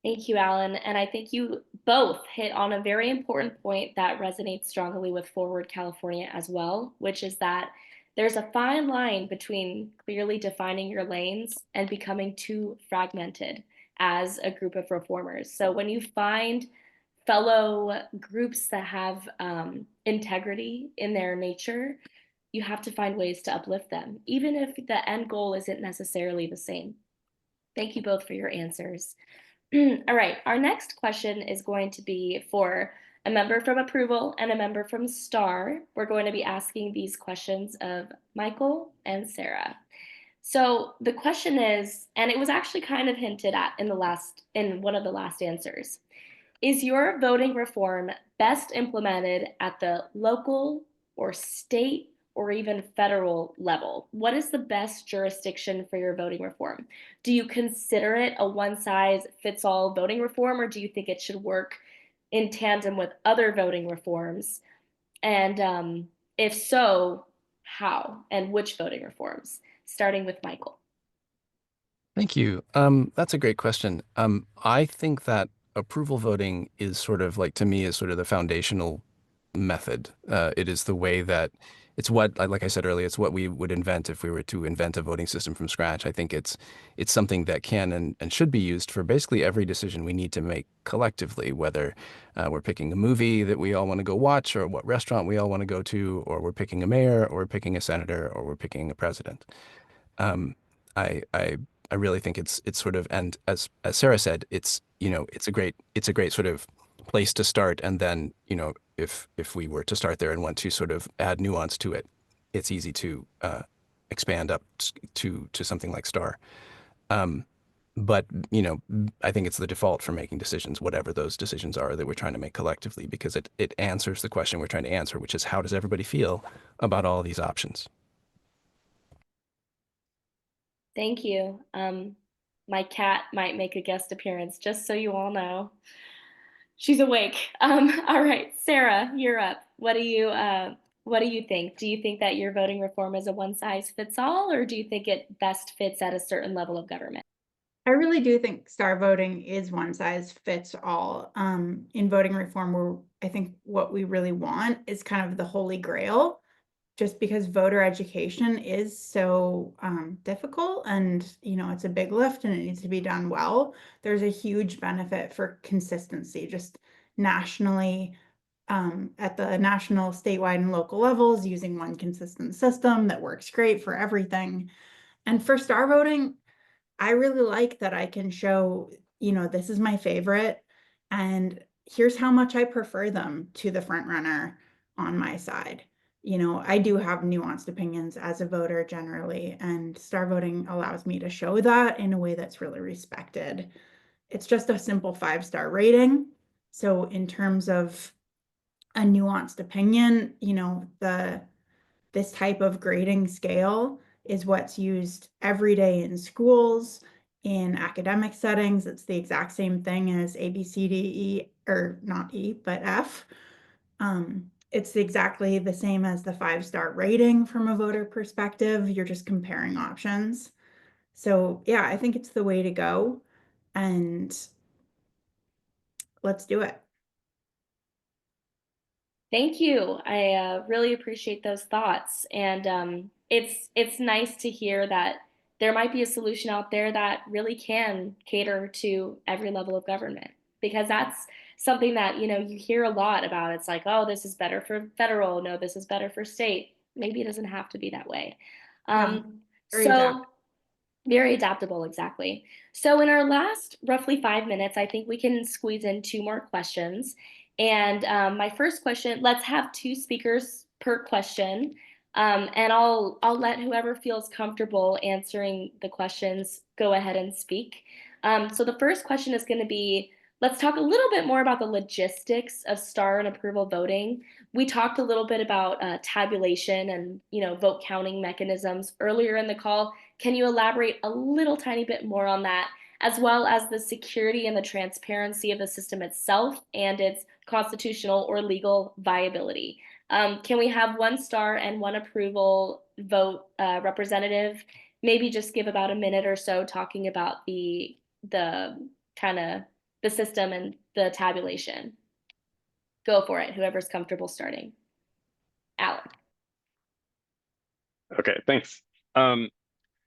Thank you, Alan. And I think you both hit on a very important point that resonates strongly with Forward California as well, which is that there's a fine line between clearly defining your lanes and becoming too fragmented as a group of reformers. So when you find fellow groups that have integrity in their nature, you have to find ways to uplift them, even if the end goal isn't necessarily the same. Thank you both for your answers. All right, our next question is going to be for a member from Approval and a member from Star. We're going to be asking these questions of Michael and Sara. So the question is, and it was actually kind of hinted at in one of the last answers, is your voting reform best implemented at the local or state or even federal level? What is the best jurisdiction for your voting reform? Do you consider it a one-size-fits-all voting reform, or do you think it should work in tandem with other voting reforms? And if so, how and which voting reforms? Starting with Michael. Thank you. That's a great question. I think that approval voting is sort of like, to me, is sort of the foundational method. It is the way that it's what, like I said earlier, it's what we would invent if we were to invent a voting system from scratch. I think it's something that can and should be used for basically every decision we need to make collectively, whether we're picking a movie that we all want to go watch, or what restaurant we all want to go to, or we're picking a mayor, or we're picking a senator, or we're picking a president. I really think it's sort of, and as Sara said, it's a great sort of place to start. And then, if we were to start there and want to sort of add nuance to it, it's easy to expand up to something like Star. But I think it's the default for making decisions, whatever those decisions are that we're trying to make collectively, because it answers the question we're trying to answer, which is, how does everybody feel about all these options? Thank you. My cat might make a guest appearance, just so you all know. She's awake. All right, Sara, you're up. What do you think? Do you think that your voting reform is a one-size-fits-all, or do you think it best fits at a certain level of government? I really do think star voting is one size fits all. In voting reform, I think what we really want is kind of the holy grail, just because voter education is so difficult, and it's a big lift and it needs to be done well. There's a huge benefit for consistency, just nationally, at the national, statewide, and local levels, using one consistent system that works great for everything. And for star voting, I really like that I can show, this is my favorite, and here's how much I prefer them to the front runner on my side. I do have nuanced opinions as a voter generally, and star voting allows me to show that in a way that's really respected. It's just a simple 5-star rating. So in terms of a nuanced opinion, this type of grading scale is what's used every day in schools, in academic settings. It's the exact same thing as A, B, C, D, E, or not E, but F. It's exactly the same as the 5-star rating from a voter perspective. You're just comparing options. So yeah, I think it's the way to go, and let's do it. Thank you. I really appreciate those thoughts, and it's nice to hear that there might be a solution out there that really can cater to every level of government, because that's something that, you know, you hear a lot about. It's like, oh, this is better for federal. No, this is better for state. Maybe it doesn't have to be that way. Yeah, very So adaptable. very adaptable, exactly. So in our last roughly 5 minutes, I think we can squeeze in 2 more questions. And my first question, let's have 2 speakers per question. And I'll let whoever feels comfortable answering the questions go ahead and speak. So the first question is going to be, let's talk a little bit more about the logistics of star and approval voting. We talked a little bit about tabulation and, you know, vote counting mechanisms earlier in the call. Can you elaborate a little tiny bit more on that, as well as the security and the transparency of the system itself and its constitutional or legal viability? Can we have 1 star and 1 approval vote representative? Maybe just give about a minute or so talking about the kind of the system and the tabulation. Go for it, whoever's comfortable starting. Alec. Okay, thanks.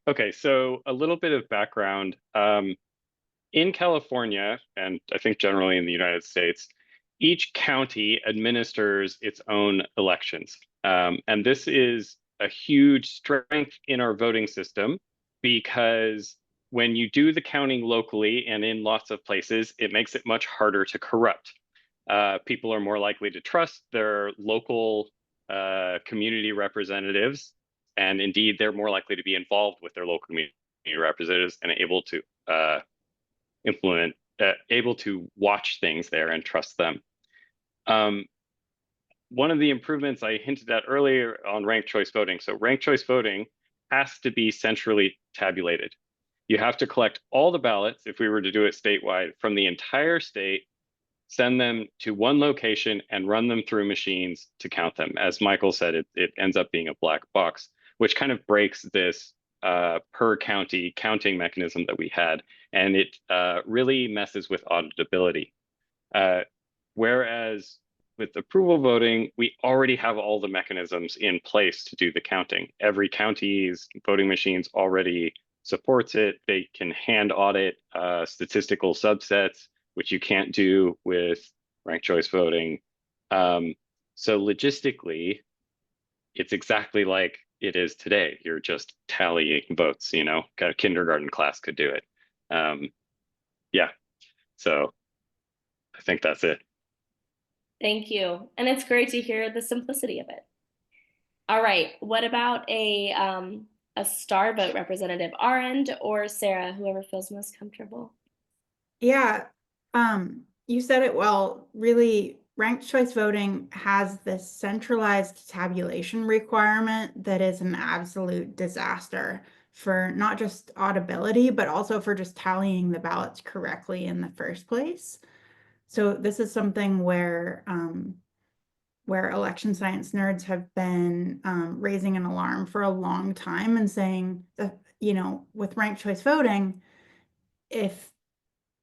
Okay, so a little bit of background. In California, and I think generally in the United States, each county administers its own elections. And this is a huge strength in our voting system, because when you do the counting locally and in lots of places, it makes it much harder to corrupt. People are more likely to trust their local community representatives, and indeed, they're more likely to be involved with their local community representatives and able to able to watch things there and trust them. One of the improvements I hinted at earlier on ranked choice voting. So ranked choice voting has to be centrally tabulated. You have to collect all the ballots, if we were to do it statewide, from the entire state, send them to one location and run them through machines to count them. As Michael said, it ends up being a black box, which kind of breaks this per county counting mechanism that we had, and it really messes with auditability. Whereas with approval voting, we already have all the mechanisms in place to do the counting. Every county's voting machines already supports it. They can hand audit statistical subsets, which you can't do with ranked choice voting. So logistically, it's exactly like it is today. You're just tallying votes, you know, a kindergarten class could do it. Yeah, so I think that's it. Thank you. And it's great to hear the simplicity of it. All right, what about a star vote representative, Arend or Sara, whoever feels most comfortable? Yeah, you said it well. Really, ranked choice voting has this centralized tabulation requirement that is an absolute disaster for not just audibility, but also for just tallying the ballots correctly in the first place. So this is something where election science nerds have been raising an alarm for a long time and saying that, you know, with ranked choice voting, if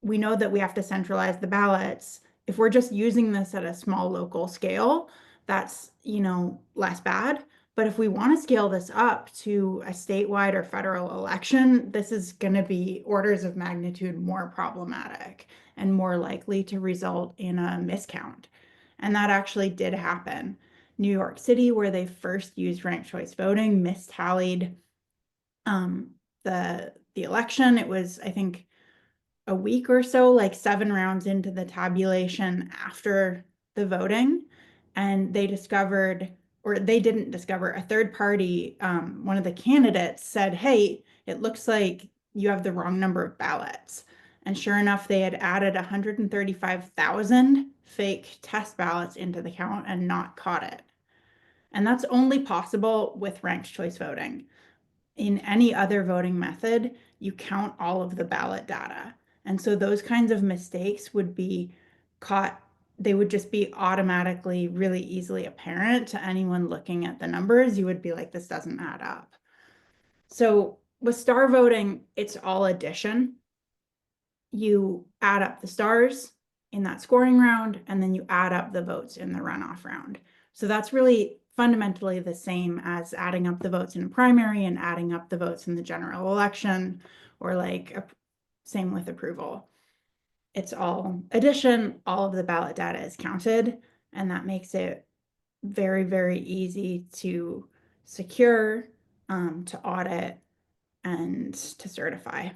we know that we have to centralize the ballots, if we're just using this at a small local scale, that's, you know, less bad. But if we want to scale this up to a statewide or federal election, this is going to be orders of magnitude more problematic and more likely to result in a miscount. And that actually did happen. New York City, where they first used ranked choice voting, mistallied the election. It was, I think, a week or so, like 7 rounds into the tabulation after the voting, and they discovered, or they didn't discover, a third party, one of the candidates said, hey, it looks like you have the wrong number of ballots. And sure enough, they had added 135,000 fake test ballots into the count and not caught it. And that's only possible with ranked choice voting. In any other voting method, you count all of the ballot data. And so those kinds of mistakes would be caught, they would just be automatically really easily apparent to anyone looking at the numbers. You would be like, this doesn't add up. So with star voting, it's all addition. You add up the stars in that scoring round, and then you add up the votes in the runoff round. So that's really fundamentally the same as adding up the votes in a primary and adding up the votes in the general election, or like same with approval. It's all addition, all of the ballot data is counted, and that makes it very, very easy to secure, to audit, and to certify.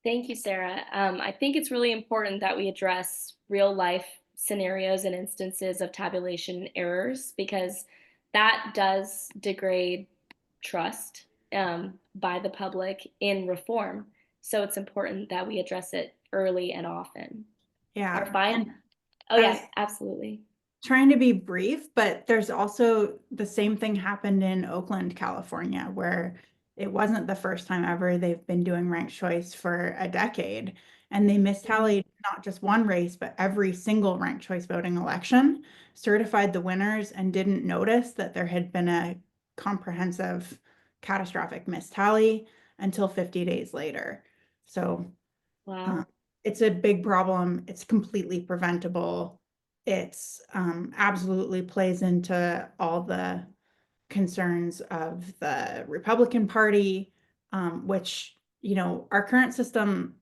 Thank you, Sarah. I think it's really important that we address real life scenarios and instances of tabulation errors, because that does degrade trust by the public in reform. So it's important that we address it early and often. Yeah. Oh, yeah, absolutely. Trying to be brief, but there's also the same thing happened in Oakland, California, where it wasn't the first time ever. They've been doing ranked choice for a decade, and they mistallied not just one race, but every single ranked choice voting election, certified the winners, and didn't notice that there had been a comprehensive catastrophic mistally until 50 days later. So Wow. it's a big problem. It's completely preventable. It's absolutely plays into all the concerns of the Republican Party, which, you know, our current system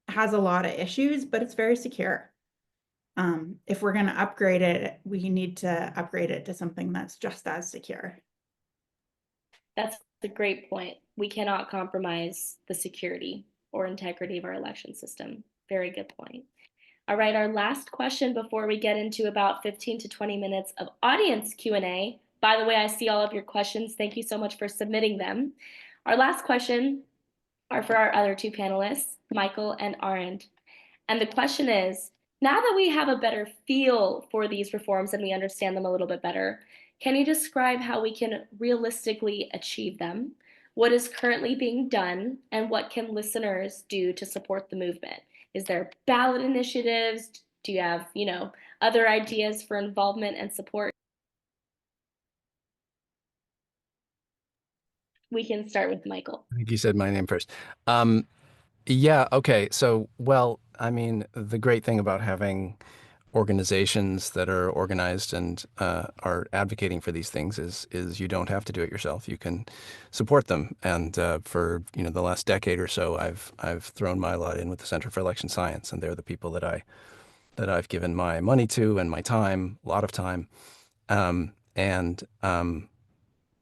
has a lot of issues, but it's very secure. If we're going to upgrade it, we need to upgrade it to something that's just as secure. That's a great point. We cannot compromise the security or integrity of our election system. Very good point. All right, our last question before we get into about 15 to 20 minutes of audience Q&A. By the way, I see all of your questions. Thank you so much for submitting them. Our last question are for our other two panelists, Michael and Arend. And the question is, now that we have a better feel for these reforms and we understand them a little bit better, can you describe how we can realistically achieve them? What is currently being done, and what can listeners do to support the movement? Is there ballot initiatives? Do you have, other ideas for involvement and support? We can start with Michael. I think you said my name first. Yeah, okay. So, well, I mean, the great thing about having organizations that are organized and are advocating for these things is you don't have to do it yourself. You can support them. And for the last decade or so, I've thrown my lot in with the Center for Election Science, and they're the people that I've given my money to and my time, a lot of time.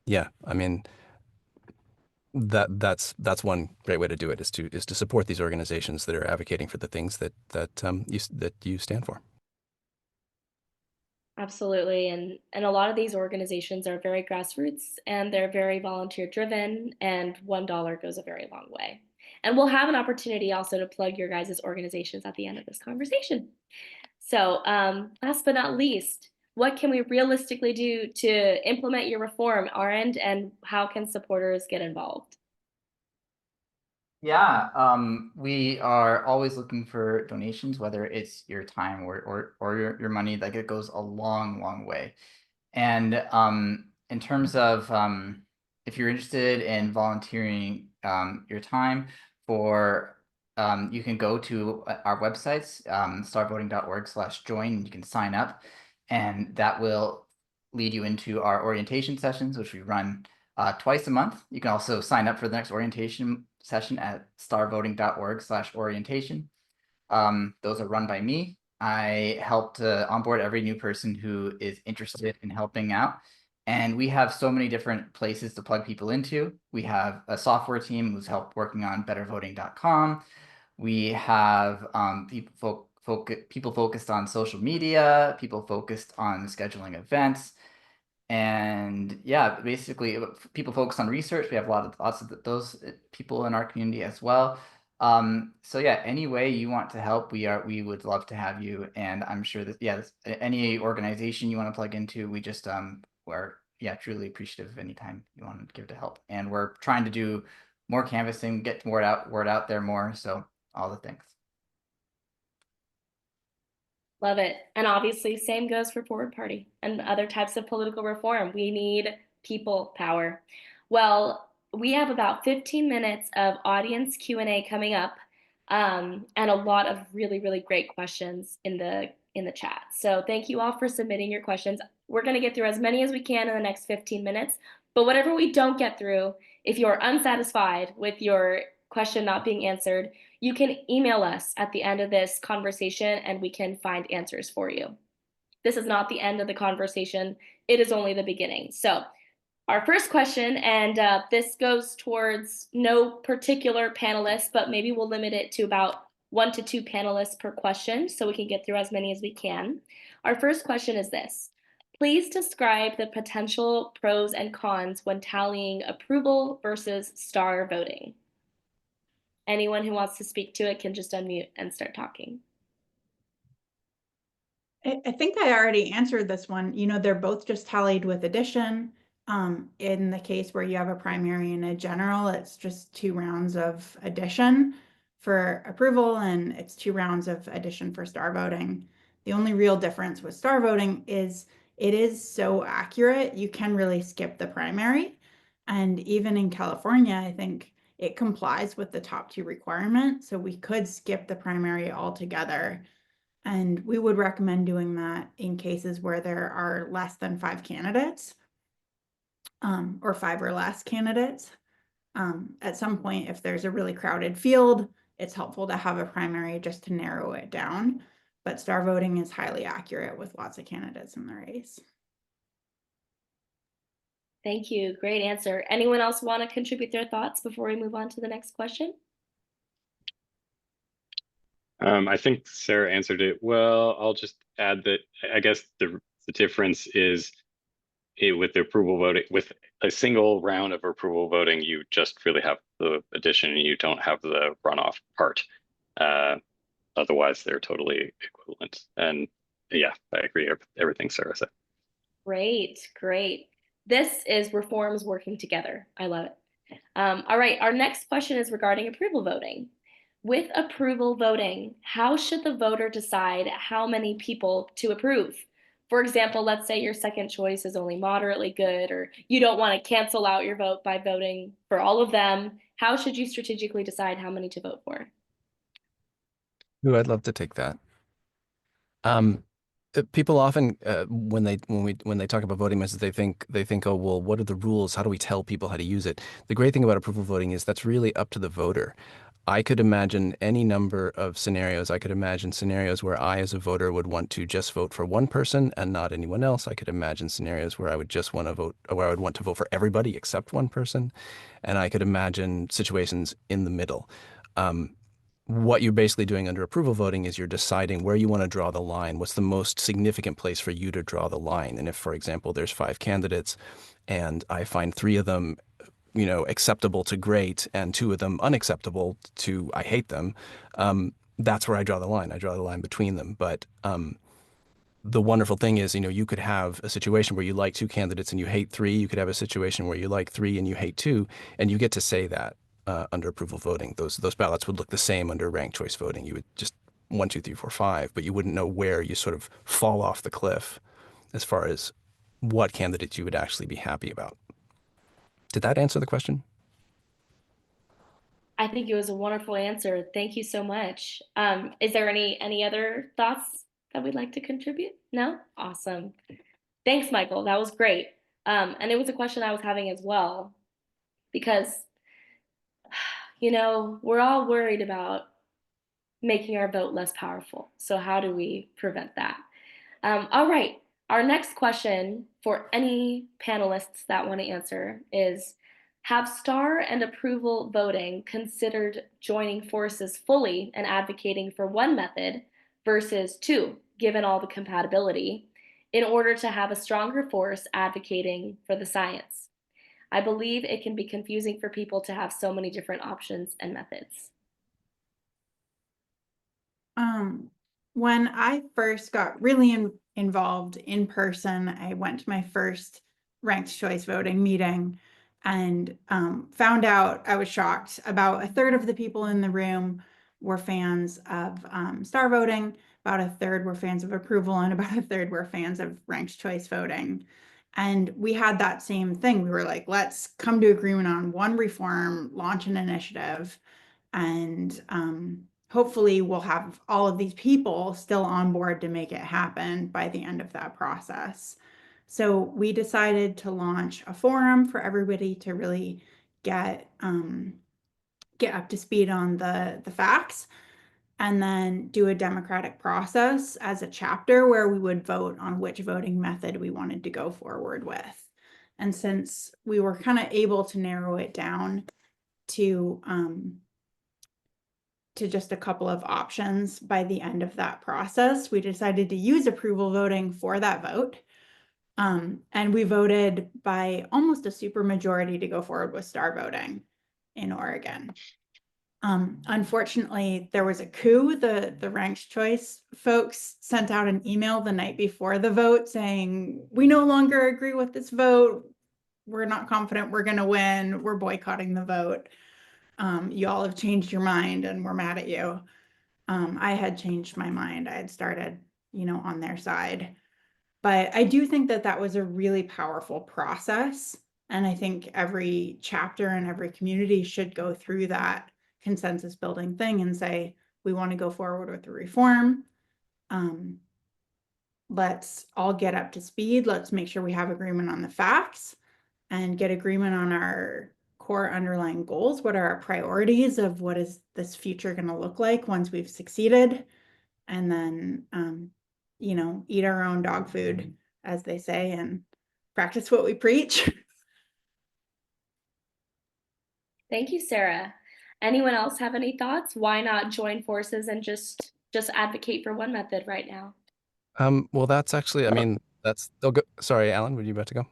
Yeah, I mean, that's one great way to do it, is to support these organizations that are advocating for the things that you stand for. Absolutely. And a lot of these organizations are very grassroots, and they're very volunteer driven, and $1 goes a very long way. And we'll have an opportunity also to plug your guys' organizations at the end of this conversation. So last but not least, what can we realistically do to implement your reform, Arend, and how can supporters get involved? Yeah, we are always looking for donations, whether it's your time or your money. Like, it goes a long, long way. And in terms of if you're interested in volunteering your time for, you can go to our websites, starvoting.org/join. You can sign up, and that will lead you into our orientation sessions, which we run twice a month. You can also sign up for the next orientation session at starvoting.org/orientation. Those are run by me. I help to onboard every new person who is interested in helping out. And we have so many different places to plug people into. We have a software team who's helped working on bettervoting.com. We have people focused on social media, people focused on scheduling events. And yeah, basically people focus on research. We have lots of those people in our community as well. So yeah, any way you want to help, we would love to have you. And I'm sure that, yeah, any organization you want to plug into, we just we're truly appreciative of any time you want to give to help. And we're trying to do more canvassing, get word out there more. So all the things. Love it. And obviously, same goes for Forward Party and other types of political reform. We need people power. Well, we have about 15 minutes of audience Q&A coming up, and a lot of really, really great questions in the in the chat. So thank you all for submitting your questions. We're going to get through as many as we can in the next 15 minutes, but whatever we don't get through, if you're unsatisfied with your question not being answered, you can email us at the end of this conversation and we can find answers for you. This is not the end of the conversation. It is only the beginning. So our first question, and this goes towards no particular panelist, but maybe we'll limit it to about 1 to 2 panelists per question so we can get through as many as we can. Our first question is this. Please describe the potential pros and cons when tallying approval versus star voting. Anyone who wants to speak to it can just unmute and start talking. I think I already answered this one. You know, they're both just tallied with addition. In the case where you have a primary and a general, it's just 2 rounds of addition for approval, and it's 2 rounds of addition for star voting. The only real difference with star voting is it is so accurate, you can really skip the primary. And even in California, I think it complies with the top 2 requirements. So we could skip the primary altogether. And we would recommend doing that in cases where there are less than 5 candidates, or 5 or less candidates. At some point, if there's a really crowded field, it's helpful to have a primary just to narrow it down. But star voting is highly accurate with lots of candidates in the race. Thank you. Great answer. Anyone else want to contribute their thoughts before we move on to the next question? I think Sarah answered it well. I'll just add that I guess the difference is with the approval voting, with a single round of approval voting, you just really have the addition and you don't have the runoff part. Otherwise, they're totally equivalent. And yeah, I agree with everything Sarah said. Great, great. This is reforms working together. I love it. All right, our next question is regarding approval voting. With approval voting, how should the voter decide how many people to approve? For example, let's say your second choice is only moderately good, or you don't want to cancel out your vote by voting for all of them. How should you strategically decide how many to vote for? Ooh, I'd love to take that. People often, when they talk about voting methods, they think, oh, well, what are the rules? How do we tell people how to use it? The great thing about approval voting is that's really up to the voter. I could imagine any number of scenarios. I could imagine scenarios where I, as a voter, would want to just vote for one person and not anyone else. I could imagine scenarios where I would just want to vote, where I would want to vote for everybody except one person. And I could imagine situations in the middle. What you're basically doing under approval voting is you're deciding where you want to draw the line. What's the most significant place for you to draw the line? And if, for example, there's 5 candidates and I find 3 of them, you know, acceptable to great and 2 of them unacceptable to I hate them, that's where I draw the line. I draw the line between them. But the wonderful thing is, you know, you could have a situation where you like 2 candidates and you hate 3. You could have a situation where you like 3 and you hate 2, and you get to say that. Under approval voting, those ballots would look the same under ranked choice voting. You would just 1, 2, 3, 4, 5, but you wouldn't know where you sort of fall off the cliff as far as what candidates you would actually be happy about. Did that answer the question? I think it was a wonderful answer. Thank you so much. Is there any other thoughts that we'd like to contribute? No? Awesome. Thanks, Michael. That was great. And it was a question I was having as well, because you know, we're all worried about making our vote less powerful. So how do we prevent that? All right, our next question for any panelists that want to answer is, have star and approval voting considered joining forces fully and advocating for one method versus 2, given all the compatibility, in order to have a stronger force advocating for the science? I believe it can be confusing for people to have so many different options and methods. When I first got really involved in person, I went to my first ranked choice voting meeting and found out, I was shocked, about 1/3 of the people in the room were fans of star voting, about 1/3 were fans of approval, and about 1/3 were fans of ranked choice voting. And we had that same thing. We were like, let's come to agreement on one reform, launch an initiative, and hopefully we'll have all of these people still on board to make it happen by the end of that process. So we decided to launch a forum for everybody to really get up to speed on the facts, and then do a democratic process as a chapter where we would vote on which voting method we wanted to go forward with. And since we were kind of able to narrow it down to just a couple of options by the end of that process, we decided to use approval voting for that vote. And we voted by almost a super majority to go forward with star voting in Oregon. Unfortunately, there was a coup. The ranked choice folks sent out an email the night before the vote saying, we no longer agree with this vote. We're not confident we're going to win. We're boycotting the vote. You all have changed your mind and we're mad at you. I had changed my mind. I had started, on their side. But I do think that that was a really powerful process. And I think every chapter and every community should go through that consensus building thing and say, we want to go forward with the reform. Let's all get up to speed. Let's make sure we have agreement on the facts and get agreement on our core underlying goals. What are our priorities of what is this future going to look like once we've succeeded? And then, eat our own dog food, as they say, and practice what we preach. Thank you, Sarah. Anyone else have any thoughts? Why not join forces and just advocate for one method right now? Well, that's actually, sorry, Alan, were you about to go?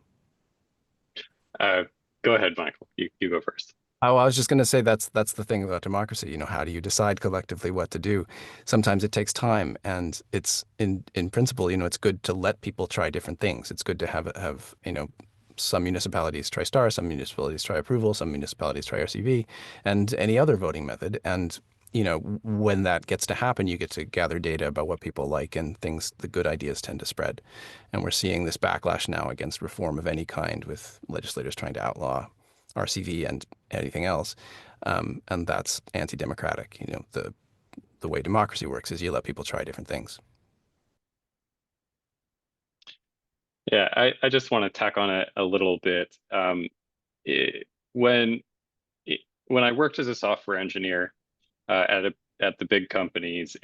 Go ahead, Michael. You go first. Oh, I was just going to say that's the thing about democracy. How do you decide collectively what to do? Sometimes it takes time, and it's in principle, it's good to let people try different things. It's good to have some municipalities try STAR, some municipalities try approval, some municipalities try RCV, and any other voting method. And when that gets to happen, you get to gather data about what people like, and the good ideas tend to spread. And we're seeing this backlash now against reform of any kind, with legislators trying to outlaw RCV and anything else, and that's anti-democratic. The way democracy works is you let people try different things. Yeah, I just want to tack on it a little bit. When I worked as a software engineer at the big companies,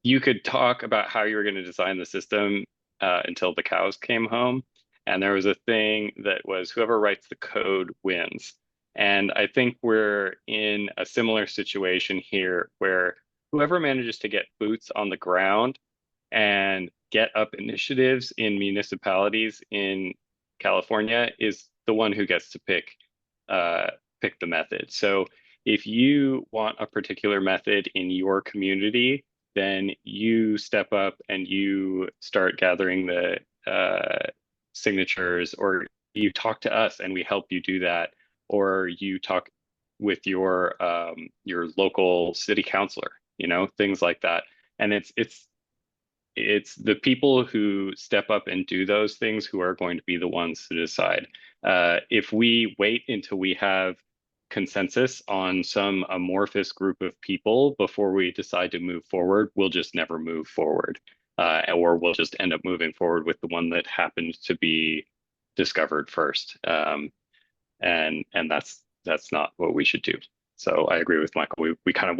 you could talk about how you were going to design the system until the cows came home. And there was a thing that was whoever writes the code wins. And I think we're in a similar situation here where whoever manages to get boots on the ground and get up initiatives in municipalities in California is the one who gets to pick the method. So if you want a particular method in your community, then you step up and you start gathering the signatures, or you talk to us and we help you do that, or you talk with your local city councilor, things like that. And it's the people who step up and do those things who are going to be the ones to decide. If we wait until we have consensus on some amorphous group of people before we decide to move forward, we'll just never move forward. Or we'll just end up moving forward with the one that happened to be discovered first. And that's not what we should do. So I agree with Michael. We kind of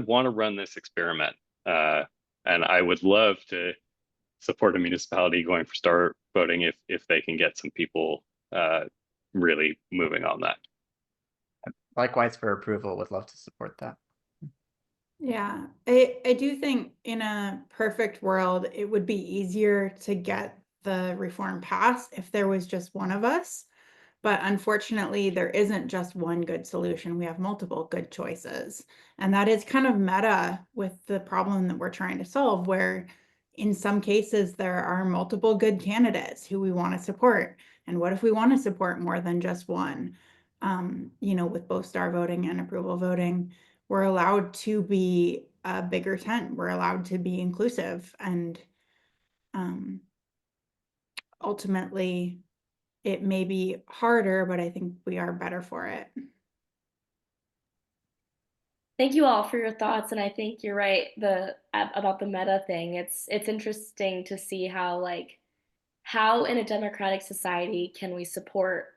want to run this experiment. And I would love to support a municipality going for star voting if they can get some people really moving on that. Likewise for approval, would love to support that. Yeah, I do think in a perfect world, it would be easier to get the reform passed if there was just one of us. But unfortunately, there isn't just one good solution. We have multiple good choices. And that is kind of meta with the problem that we're trying to solve, where in some cases, there are multiple good candidates who we want to support. And what if we want to support more than just one? With both star voting and approval voting, we're allowed to be a bigger tent. We're allowed to be inclusive. And ultimately, it may be harder, but I think we are better for it. Thank you all for your thoughts, and I think you're right about the meta thing. It's interesting to see how in a democratic society can we support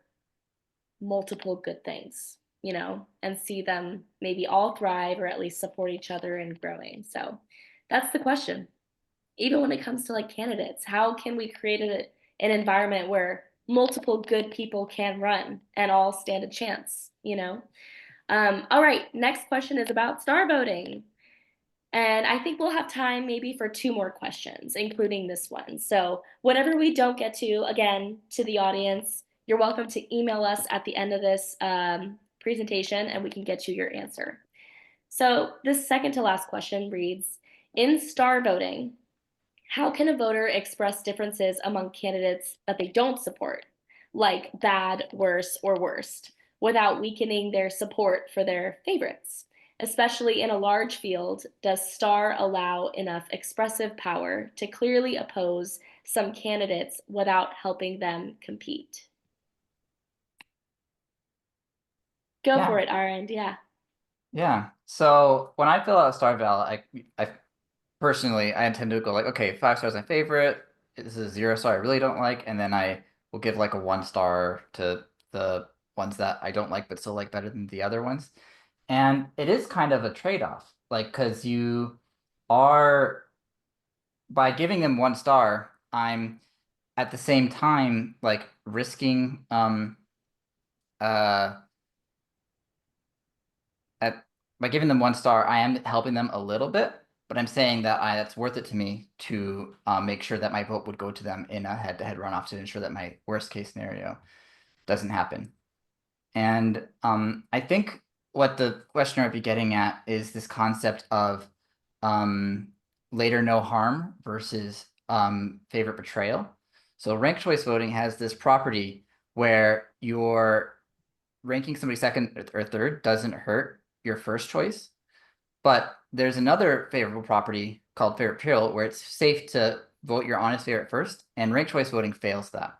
multiple good things, and see them maybe all thrive or at least support each other in growing. So that's the question. Even when it comes to like candidates, how can we create an environment where multiple good people can run and all stand a chance? All right, next question is about star voting. And I think we'll have time maybe for 2 more questions, including this one. So whatever we don't get to, again, to the audience, you're welcome to email us at the end of this presentation and we can get you your answer. So this second to last question reads, in star voting, how can a voter express differences among candidates that they don't support, like bad, worse, or worst, without weakening their support for their favorites? Especially in a large field, does STAR allow enough expressive power to clearly oppose some candidates without helping them compete? Go Yeah. for it, Arend. Yeah. Yeah. So when I fill out a star ballot, I personally, I tend to go like, okay, 5 stars my favorite. This is 0 star I really don't like, and then I will give like a 1 star to the ones that I don't like but still like better than the other ones. And it is kind of a trade-off, like because you are by giving them 1 star, I'm at the same time like risking uh at by giving them 1 star, I am helping them a little bit, but I'm saying that that's worth it to me to make sure that my vote would go to them in a head-to-head runoff to ensure that my worst case scenario doesn't happen. And I think what the questioner might be getting at is this concept of later no harm versus favorite betrayal. So ranked choice voting has this property where your ranking somebody second or third doesn't hurt your first choice. But there's another favorable property called favorite betrayal where it's safe to vote your honest favorite first, and ranked choice voting fails that.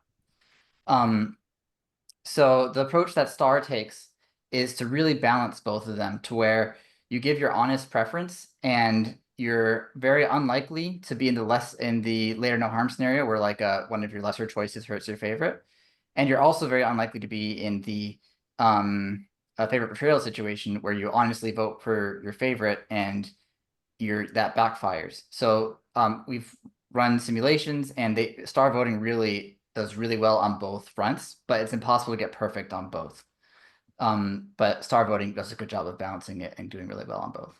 So the approach that STAR takes is to really balance both of them to where you give your honest preference and you're very unlikely to be in the later no harm scenario where like one of your lesser choices hurts your favorite. And you're also very unlikely to be in the favorite betrayal situation where you honestly vote for your favorite and that backfires. So we've run simulations and star voting really does really well on both fronts, but it's impossible to get perfect on both. But star voting does a good job of balancing it and doing really well on both.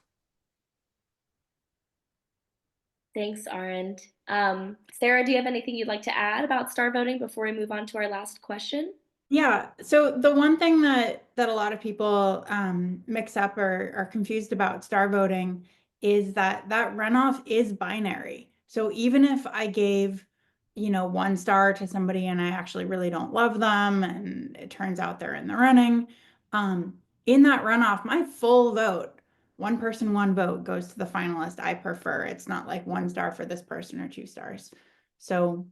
Thanks, Arend. Sarah, do you have anything you'd like to add about star voting before we move on to our last question? Yeah, so the one thing that a lot of people mix up or are confused about star voting is that runoff is binary. So even if I gave, 1 star to somebody and I actually really don't love them and it turns out they're in the running, in that runoff, my full vote, 1 person, 1 vote goes to the finalist I prefer. It's not like 1 star for this person or 2 stars. So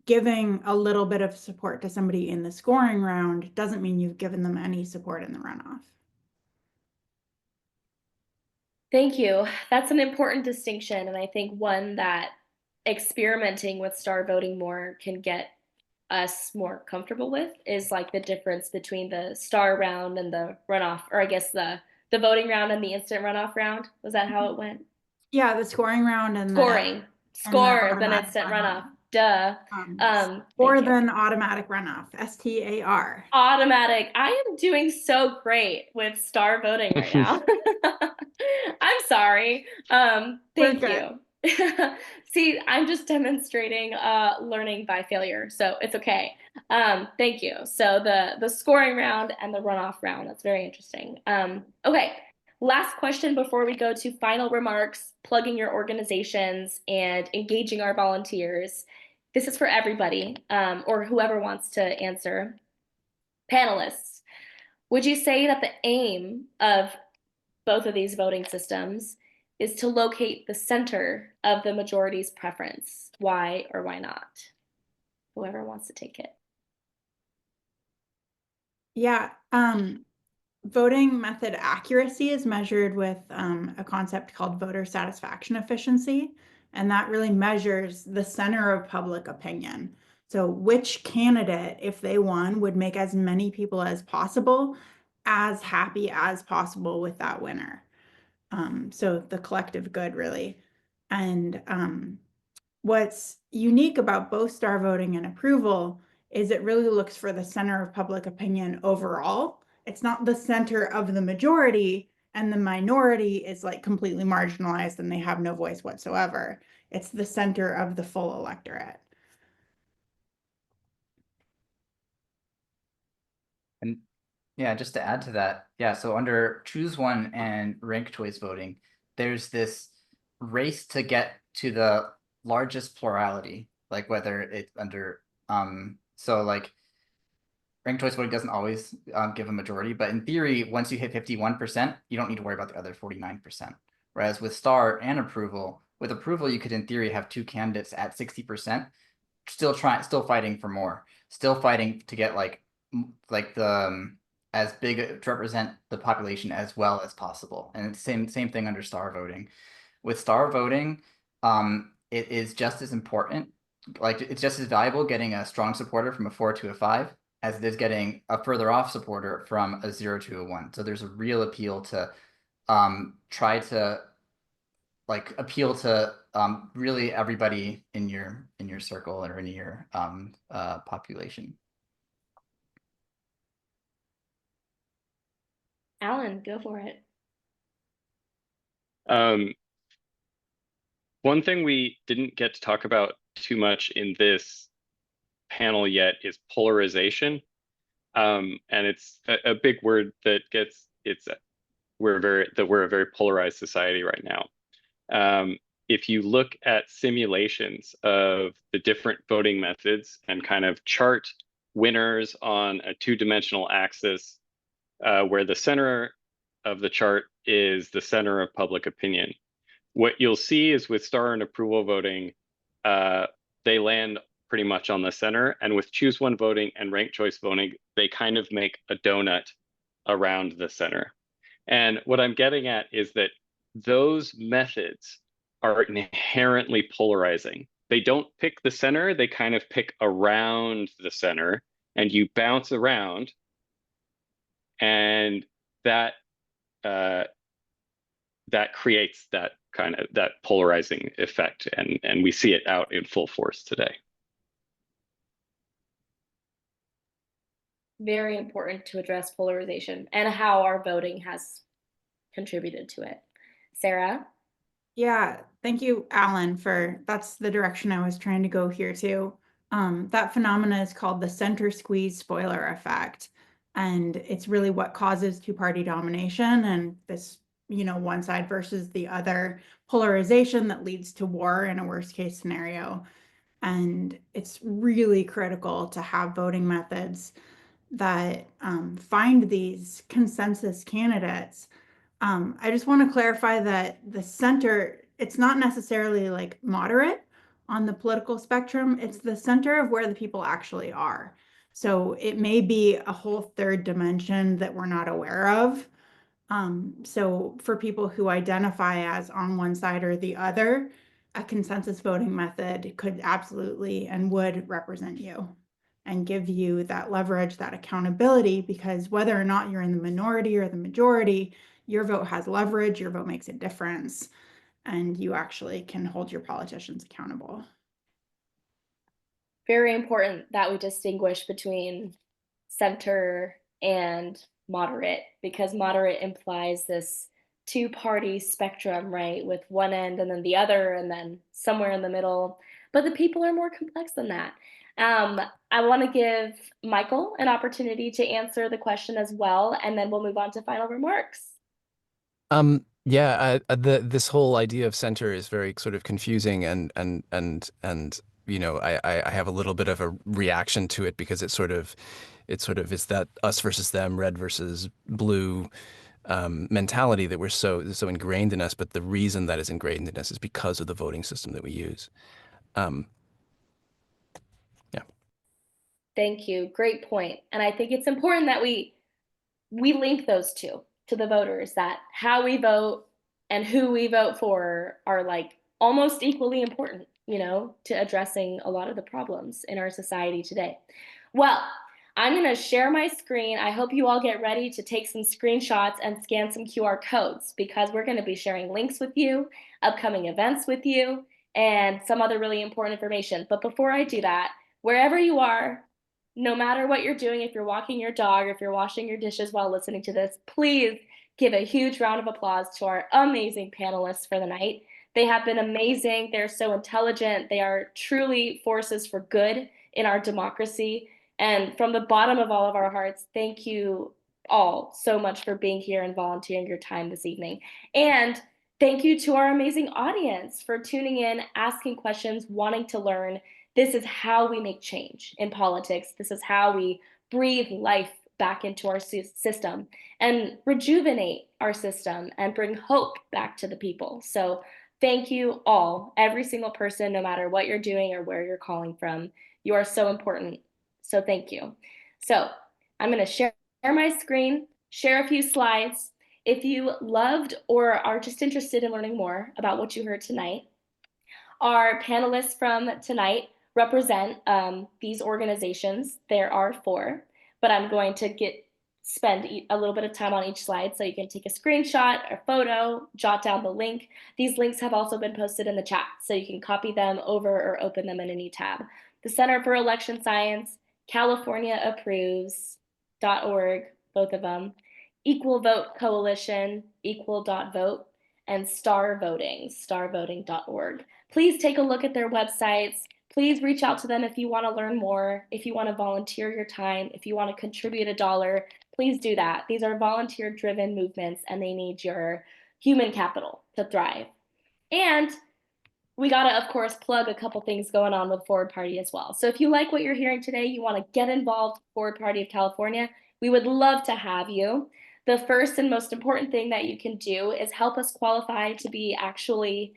giving a little bit of support to somebody in the scoring round doesn't mean you've given them any support in the runoff. Thank you. That's an important distinction, and I think one that experimenting with star voting more can get us more comfortable with is like the difference between the star round and the runoff, or I guess the voting round and the instant runoff round. Was that how it went? Yeah, the scoring round and Scoring. and the Score, then automatic instant runoff. Duh. Or Thank you. then automatic runoff, STAR. Automatic. I am doing so great with star voting right now. I'm sorry. Thank you. See, I'm just demonstrating learning by failure, so it's okay. Thank you. So the scoring round and the runoff round, that's very interesting. Okay, last question before we go to final remarks, plugging your organizations and engaging our volunteers. This is for everybody, or whoever wants to answer. Panelists, would you say that the aim of both of these voting systems is to locate the center of the majority's preference? Why or why not? Whoever wants to take it. Yeah, voting method accuracy is measured with a concept called voter satisfaction efficiency, and that really measures the center of public opinion. So which candidate, if they won, would make as many people as possible as happy as possible with that winner. So the collective good, really. And what's unique about both star voting and approval is it really looks for the center of public opinion overall. It's not the center of the majority and the minority is like completely marginalized and they have no voice whatsoever. It's the center of the full electorate. And yeah, just to add to that, yeah, so under choose one and ranked choice voting, there's this race to get to the largest plurality, like whether it's under so like ranked choice voting doesn't always give a majority, but in theory, once you hit 51%, you don't need to worry about the other 49%. Whereas with star and approval, with approval, you could in theory have two candidates at 60%, still fighting for more, still fighting to get like the as big to represent the population as well as possible. And it's same thing under star voting. With star voting, it is just as important, like it's just as valuable getting a strong supporter from a 4 to a 5 as it is getting a further off supporter from a 0 to a 1. So there's a real appeal to try to like appeal to really everybody in your circle or in your population. Alan, go for it. One thing we didn't get to talk about too much in this panel yet is polarization. And it's a big word that we're a very polarized society right now. If you look at simulations of the different voting methods and kind of chart winners on a two-dimensional axis, where the center of the chart is the center of public opinion, what you'll see is with star and approval voting, they land pretty much on the center. And with choose one voting and ranked choice voting, they kind of make a donut around the center. And what I'm getting at is that those methods are inherently polarizing. They don't pick the center, they kind of pick around the center, and you bounce around, and that creates that kind of that polarizing effect, and we see it out in full force today. Very important to address polarization and how our voting has contributed to it. Sara? Yeah, thank you, Alan, that's the direction I was trying to go here too. That phenomena is called the center squeeze spoiler effect. And it's really what causes two-party domination and this, one side versus the other polarization that leads to war in a worst case scenario. And it's really critical to have voting methods that find these consensus candidates. I just want to clarify that the center, it's not necessarily like moderate on the political spectrum. It's the center of where the people actually are. So it may be a whole third dimension that we're not aware of. So for people who identify as on one side or the other, a consensus voting method could absolutely and would represent you and give you that leverage, that accountability, because whether or not you're in the minority or the majority, your vote has leverage, your vote makes a difference, and you actually can hold your politicians accountable. Very important that we distinguish between center and moderate, because moderate implies this two-party spectrum, right? With one end and then the other, and then somewhere in the middle. But the people are more complex than that. I want to give Michael an opportunity to answer the question as well, and then we'll move on to final remarks. Yeah, this whole idea of center is very sort of confusing, and I have a little bit of a reaction to it because it sort of is that us versus them, red versus blue mentality that we're so ingrained in us. But the reason that is ingrained in us is because of the voting system that we use. Yeah. Thank you. Great point. And I think it's important that we we link those two to the voters, that how we vote and who we vote for are like almost equally important, to addressing a lot of the problems in our society today. Well, I'm going to share my screen. I hope you all get ready to take some screenshots and scan some QR codes, because we're going to be sharing links with you, upcoming events with you, and some other really important information. But before I do that, wherever you are, no matter what you're doing, if you're walking your dog, or if you're washing your dishes while listening to this, please give a huge round of applause to our amazing panelists for the night. They have been amazing. They're so intelligent. They are truly forces for good in our democracy. And from the bottom of all of our hearts, thank you all so much for being here and volunteering your time this evening. And thank you to our amazing audience for tuning in, asking questions, wanting to learn. This is how we make change in politics. This is how we breathe life back into our system and rejuvenate our system and bring hope back to the people. So thank you all, every single person, no matter what you're doing or where you're calling from. You are so important. So thank you. So I'm going to share my screen, share a few slides. If you loved or are just interested in learning more about what you heard tonight, our panelists from tonight represent these organizations. There are 4, but I'm going to spend a little bit of time on each slide so you can take a screenshot or photo, jot down the link. These links have also been posted in the chat, so you can copy them over or open them in any tab. The Center for Election Science, California Approves.org, both of them, Equal Vote Coalition, equal.vote, and starvoting.org. Please take a look at their websites. Please reach out to them if you want to learn more, if you want to volunteer your time, if you want to contribute $1, please do that. These are volunteer-driven movements, and they need your human capital to thrive. And we got to, of course, plug a couple things going on with Forward Party as well. So if you like what you're hearing today, you want to get involved with Forward Party of California, we would love to have you. The first and most important thing that you can do is help us qualify to be actually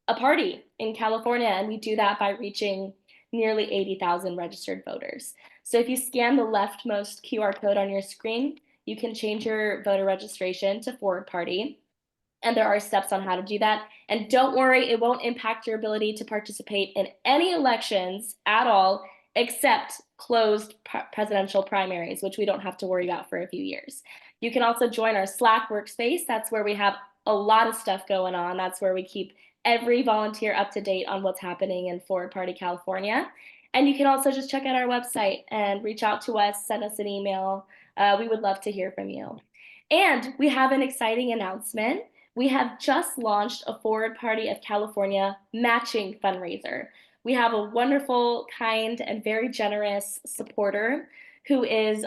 a party in California, and we do that by reaching nearly 80,000 registered voters. So if you scan the leftmost QR code on your screen, you can change your voter registration to Forward Party, and there are steps on how to do that. And don't worry, it won't impact your ability to participate in any elections at all, except closed presidential primaries, which we don't have to worry about for a few years. You can also join our Slack workspace. That's where we have a lot of stuff going on. That's where we keep every volunteer up to date on what's happening in Forward Party California. And you can also just check out our website and reach out to us, send us an email. We would love to hear from you. And we have an exciting announcement. We have just launched a Forward Party of California matching fundraiser. We have a wonderful, kind, and very generous supporter who is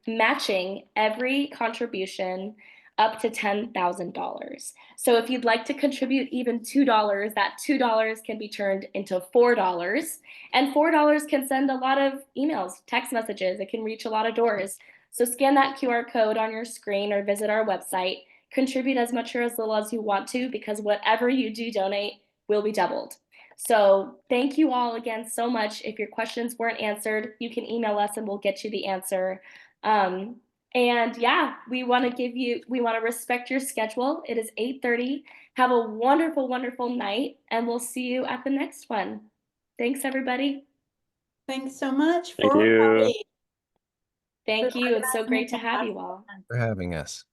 matching every contribution up to $10,000. So if you'd like to contribute even $2, that $2 can be turned into $4. And $4 can send a lot of emails, text messages. It can reach a lot of doors. So scan that QR code on your screen or visit our website. Contribute as much or as little as you want to, because whatever you do donate will be doubled. So thank you all again so much. If your questions weren't answered, you can email us and we'll get you the answer. And yeah, we want to respect your schedule. It is 8:30. Have a wonderful, wonderful night, and we'll see you at the next one. Thanks, everybody. Thanks so much. Thank Forward you. Party. Thank you. It's so great to have you all. For having us.